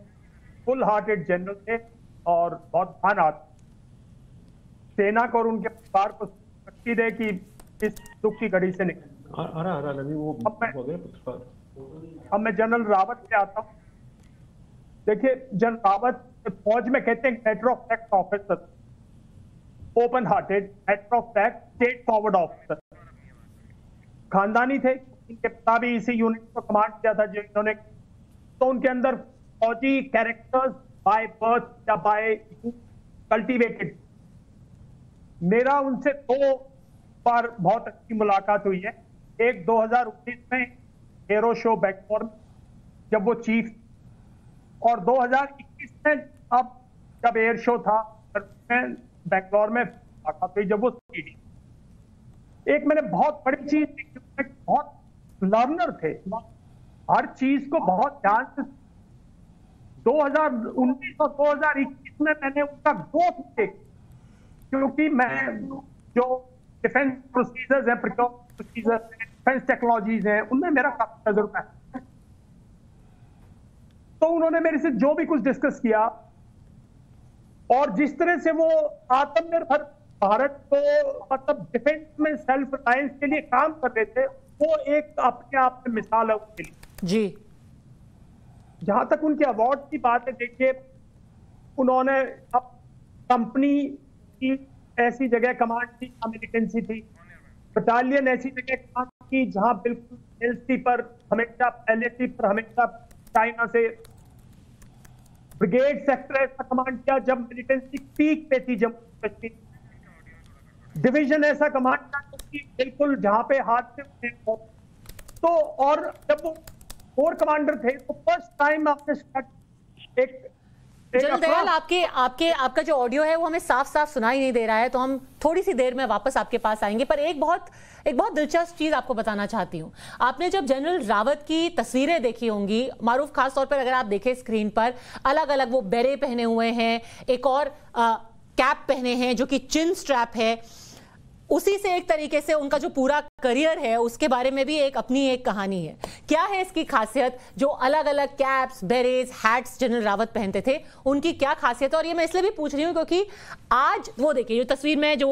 full hearted general थे और बहुत महान आदमी। सेना को और उनके परिवार को शक्ति दे कि इस दुख की घड़ी से निकले। अब मैं जनरल रावत से आता हूँ। देखिए, जनरल रावत फौज में कहते हैं matter of fact officer, open hearted, matter of fact, straight forward officer. खानदानी थे, इनके पिता भी इसी यूनिट को कमांड किया था जो इन्होंने, तो उनके अंदर फौजी कैरेक्टर्स बाय बर्थ या बाय कल्टीवेटेड। मेरा उनसे 2 बार बहुत अच्छी मुलाकात हुई है। एक 2019 में एरो शो बैंगलोर में जब वो चीफ, और 2021 में अब जब एयर शो था बैंगलोर में मुलाकात हुई जब वो सीडी। एक मैंने बहुत बड़ी चीज देखी, बहुत लर्नर थे, हर चीज को बहुत ध्यान से। 2019 और 2021 में मैंने उनका ग्रोथ देखा, क्योंकि मैं जो डिफेंस प्रोसीजर्स हैं, प्रोक्योरमेंट प्रोसीजर्स हैं, डिफेंस टेक्नोलॉजीज हैं, उनमें मेरा काफी तजुर्बा है। तो उन्होंने मेरे से जो भी कुछ डिस्कस किया और जिस तरह से वो आत्मनिर्भर भारत को, मतलब डिफेंस में सेल्फ रिलायंस के लिए काम कर रहे थे, वो एक अपने आप में मिसाल है उसके लिए जी। जहां तक उनके अवार्ड की बात है, देखिए उन्होंने अब कंपनी की ऐसी जगह कमांड की, मिलिटेंसी थी, बटालियन ऐसी जगह कमांड की जहां बिल्कुल एलसी पर हमेशा, एलएसी पर हमेशा चाइना से, ब्रिगेड सेक्टर ऐसा कमांड किया जब मिलिटेंसी पीक पे थी जम्मू कश्मीर, डिवीजन ऐसा कमांड किया कि बिल्कुल जहां पे हाथ से तो, और जब वो कोर कमांडर थे तो फर्स्ट टाइम आपने जनरल दयाल, आपका जो ऑडियो है वो हमें साफ साफ सुनाई नहीं दे रहा है, तो हम थोड़ी सी देर में वापस आपके पास आएंगे। पर एक बहुत दिलचस्प चीज आपको बताना चाहती हूं। आपने जब जनरल रावत की तस्वीरें देखी होंगी, मारूफ खासतौर पर अगर आप देखें स्क्रीन पर, अलग अलग वो बेरे पहने हुए हैं, एक और कैप पहने हैं जो कि चिन स्ट्रैप है, उसी से एक तरीके से उनका जो पूरा करियर है उसके बारे में भी अपनी एक कहानी है। क्या है इसकी खासियत, जो अलग अलग caps, berries, hats general Rawat पहनते थे, उनकी क्या खासियत है? और ये मैं इसलिए भी पूछ रही हूं क्योंकि आज वो देखिए जो तस्वीर में जो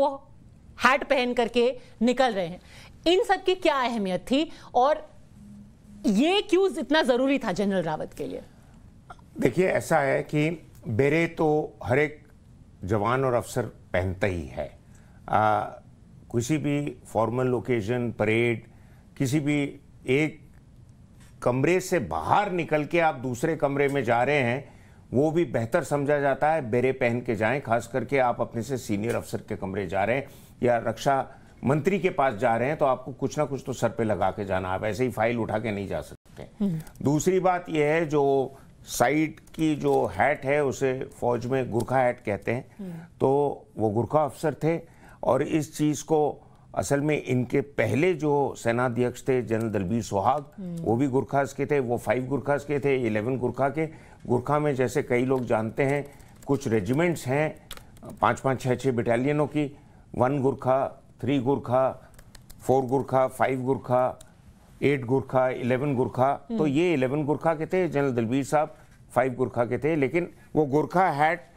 हैट पहन करके निकल रहे हैं, इन सब की क्या अहमियत थी और ये क्यों इतना जरूरी था जनरल रावत के लिए? देखिए, ऐसा है कि बेरे तो हर एक जवान और अफसर पहनता ही है। किसी भी फॉर्मल ओकेजन, परेड, किसी भी एक कमरे से बाहर निकल के आप दूसरे कमरे में जा रहे हैं, वो भी बेहतर समझा जाता है बेरे पहन के जाएं। खास करके आप अपने से सीनियर अफसर के कमरे जा रहे हैं या रक्षा मंत्री के पास जा रहे हैं तो आपको कुछ ना कुछ तो सर पे लगा के जाना, आप ऐसे ही फाइल उठा के नहीं जा सकते। दूसरी बात यह है, जो साइड की जो हैट है उसे फौज में गुरखा हैट कहते हैं, तो वो गुरखा अफसर थे। और इस चीज को असल में इनके पहले जो सेनाध्यक्ष थे जनरल दलबीर सुहाग, वो भी गुरखास के थे, वो 5 गुरखास के थे, 11 गुरखा के। गुरखा में जैसे कई लोग जानते हैं कुछ रेजिमेंट्स हैं 5-5, 6-6 बटालियनों की, 1 गुरखा, 3 गुरखा, 4 गुरखा, 5 गुरखा, 8 गुरखा, 11 गुरखा। तो ये 11 गुरखा के थे, जनरल दलबीर साहब 5 गुरखा के थे। लेकिन वो गुरखा हैट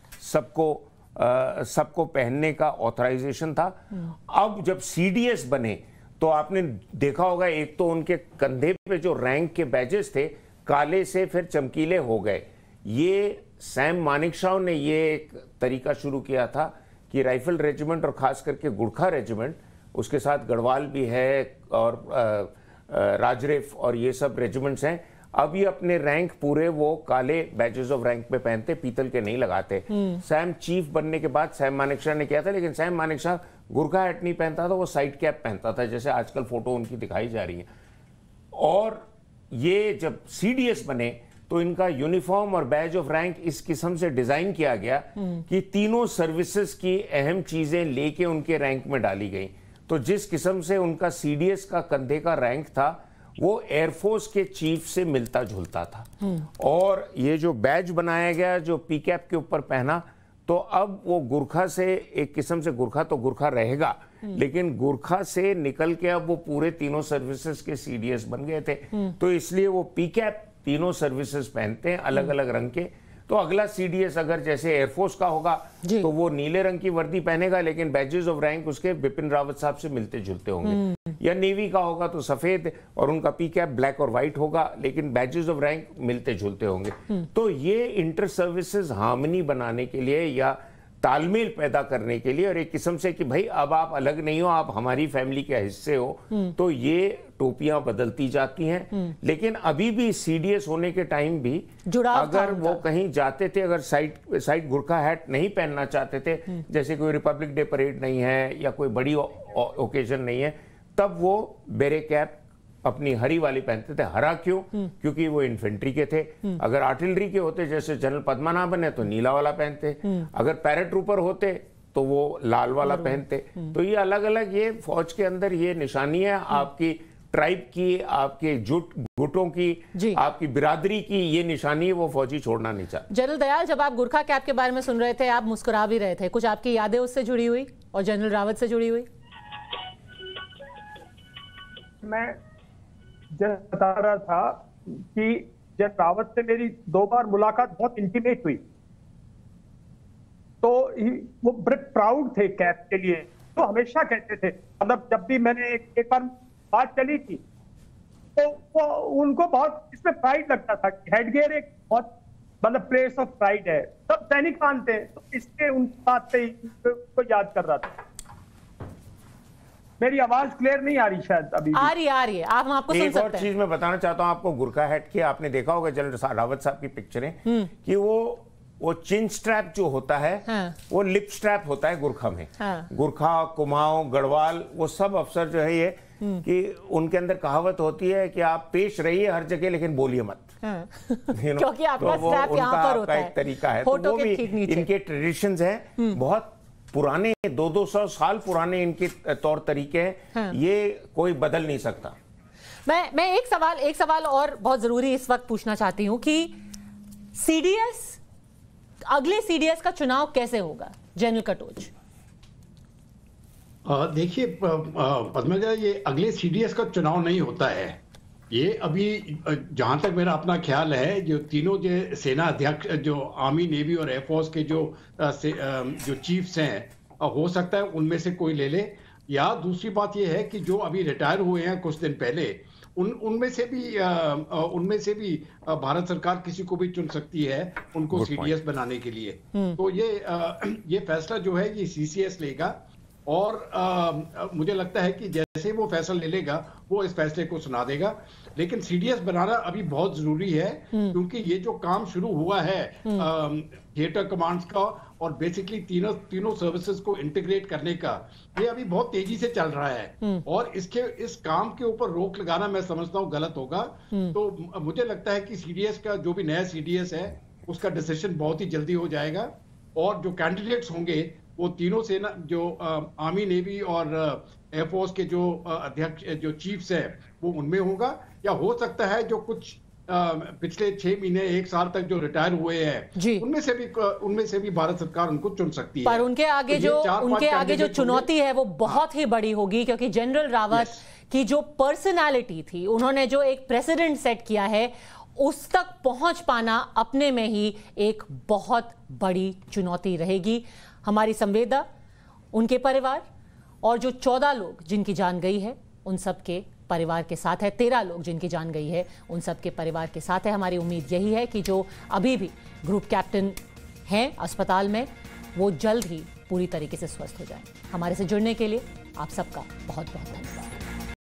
सबको पहनने का ऑथराइजेशन था। अब जब सीडीएस बने तो आपने देखा होगा, एक तो उनके कंधे पे जो रैंक के बैजेस थे काले से फिर चमकीले हो गए। ये सैम मानेकशॉ ने ये एक तरीका शुरू किया था कि राइफल रेजिमेंट और खास करके गुरखा रेजिमेंट, उसके साथ गढ़वाल भी है और राजरेफ और ये सब रेजिमेंट्स हैं, अब ये अपने रैंक पूरे वो काले बैजेस ऑफ रैंक पे पहनते, पीतल के नहीं लगाते। सैम चीफ बनने के बाद सैम मानेकशॉ ने किया था, लेकिन सैम मानेकशॉ गुरखा हैट नहीं पहनता था, वो साइड कैप पहनता था, जैसे आजकल फोटो उनकी दिखाई जा रही है। और ये जब सीडीएस बने तो इनका यूनिफॉर्म और बैज ऑफ रैंक इस किस्म से डिजाइन किया गया कि तीनों सर्विसेज की अहम चीजें लेके उनके रैंक में डाली गई। तो जिस किस्म से उनका सीडीएस का कंधे का रैंक था वो एयरफोर्स के चीफ से मिलता जुलता था। और ये जो बैज बनाया गया जो पी कैप के ऊपर पहना, तो अब वो गुरखा से एक किस्म से गुरखा तो गुरखा रहेगा, लेकिन गुरखा से निकल के अब वो पूरे तीनों सर्विसेज के सीडीएस बन गए थे। तो इसलिए वो पी कैप तीनों सर्विसेज पहनते हैं अलग अलग रंग के। तो अगला सीडीएस अगर जैसे एयरफोर्स का होगा तो वो नीले रंग की वर्दी पहनेगा, लेकिन बैजेस ऑफ रैंक उसके बिपिन रावत साहब से मिलते जुलते होंगे। या नेवी का होगा तो सफेद और उनका पी कैप ब्लैक और व्हाइट होगा, लेकिन बैजेस ऑफ रैंक मिलते जुलते होंगे। तो ये इंटर सर्विसेज हार्मनी बनाने के लिए या तालमेल पैदा करने के लिए और एक किस्म से कि भाई अब आप अलग नहीं हो, आप हमारी फैमिली के हिस्से हो, तो ये टोपियां बदलती जाती हैं। लेकिन अभी भी सीडीएस होने के टाइम भी अगर वो कहीं जाते थे, अगर साइड गुरखा हैट नहीं पहनना चाहते थे, जैसे कोई रिपब्लिक डे परेड नहीं है या कोई बड़ी ओकेजन नहीं है, तब वो बेरे कैप अपनी हरी वाली पहनते थे। हरा क्यों? क्योंकि वो इन्फेंट्री के थे। अगर आर्टिलरी के होते जैसे जनरल पद्मनाभन है तो नीला वाला पहनते, अगर पैराट्रूपर होते तो वो लाल वाला पहनते। तो ये अलग अलग ये फौज के अंदर ये निशानी है आपकी ट्राइब की, आपके गुटों की, आपकी बिरादरी की, ये निशानी वो फौजी छोड़ना नहीं चाहते। जनरल दयाल, जब आप गुरखा कैप के बारे में सुन रहे थे आप मुस्कुरा भी रहे थे, कुछ आपकी यादें उससे जुड़ी हुई और जनरल रावत से जुड़ी हुई? मैं बता रहा था कि जनरल रावत से मेरी 2 बार मुलाकात बहुत इंटीमेट हुई, तो वो बड़े प्राउड थे कैप के लिए। तो हमेशा कहते थे, मतलब जब भी मैंने एक बार बात चली थी तो वो उनको बहुत इसमें प्राइड लगता था कि हेडगियर एक बहुत मतलब प्लेस ऑफ प्राइड है, सब सैनिक मानते हैं। तो इसके उन बात से को याद कर रहा था। मेरी आवाज क्लियर नहीं आ रही शायद अभी? आ रही है, आप आपको सुन सकते हैं। एक और चीज मैं बताना चाहता हूं आपको गुरखा हैट की, आपने देखा होगा जनरल रावत साहब की पिक्चरें कि वो चिन स्ट्रैप जो होता है वो लिप स्ट्रैप होता है गुरखा में। गुरखा, कुमाऊं, गढ़वाल, वो सब अफसर जो है ये कि उनके अंदर कहावत होती है कि आप पेश रहिए हर जगह लेकिन बोलिए मत। क्योंकि आपका स्ट्रैप यहाँ पर होता है, एक तरीका है, तो वो भी इनके ट्रेडिशंस हैं, बहुत पुराने 200-200 साल पुराने इनके तौर तरीके हैं, ये कोई बदल नहीं सकता। मैं एक सवाल और बहुत जरूरी इस वक्त पूछना चाहती हूं कि सीडीएस, अगले सीडीएस का चुनाव कैसे होगा जनरल कटोच? देखिए पद्मजा, ये अगले सीडीएस का चुनाव नहीं होता है। ये अभी जहां तक मेरा अपना ख्याल है, जो तीनों जो सेना अध्यक्ष, जो आर्मी, नेवी और एयरफोर्स के जो चीफ्स हैं, हो सकता है उनमें से कोई ले ले, या दूसरी बात यह है कि जो अभी रिटायर हुए हैं कुछ दिन पहले, उनमें से भी भारत सरकार किसी को भी चुन सकती है उनको सीडीएस बनाने के लिए। तो ये फैसला जो है ये सीसीएस लेगा, और मुझे लगता है कि जैसे वो फैसला ले लेगा वो इस फैसले को सुना देगा। लेकिन सीडीएस बनाना अभी बहुत जरूरी है, क्योंकि ये जो काम शुरू हुआ है थिएटर कमांड्स का और बेसिकली तीनों सर्विसेज को इंटीग्रेट करने का, ये अभी बहुत तेजी से चल रहा है, और इस काम के ऊपर रोक लगाना मैं समझता हूँ गलत होगा। तो मुझे लगता है कि सीडीएस का जो भी नया सीडीएस है उसका डिसीजन बहुत ही जल्दी हो जाएगा, और जो कैंडिडेट्स होंगे वो तीनों सेना, जो आर्मी, नेवी और एयरफोर्स के जो अध्यक्ष, जो चीफ्स हैं, वो उनमें होगा, या हो सकता है जो कुछ पिछले 6 महीने 1 साल तक जो रिटायर हुए हैं उनमें से भी भारत सरकार उनको चुन सकती है। पर उनके आगे जो चुनौती है वो बहुत ही बड़ी होगी, क्योंकि जनरल रावत की जो पर्सनालिटी थी, उन्होंने जो एक प्रेसिडेंट सेट किया है, उस तक पहुंच पाना अपने में ही एक बहुत बड़ी चुनौती रहेगी। हमारी संवेदना उनके परिवार और जो 14 लोग जिनकी जान गई है उन सब के परिवार के साथ है, 13 लोग जिनकी जान गई है उन सब के परिवार के साथ है। हमारी उम्मीद यही है कि जो अभी भी ग्रुप कैप्टन हैं अस्पताल में, वो जल्द ही पूरी तरीके से स्वस्थ हो जाए। हमारे से जुड़ने के लिए आप सबका बहुत बहुत धन्यवाद।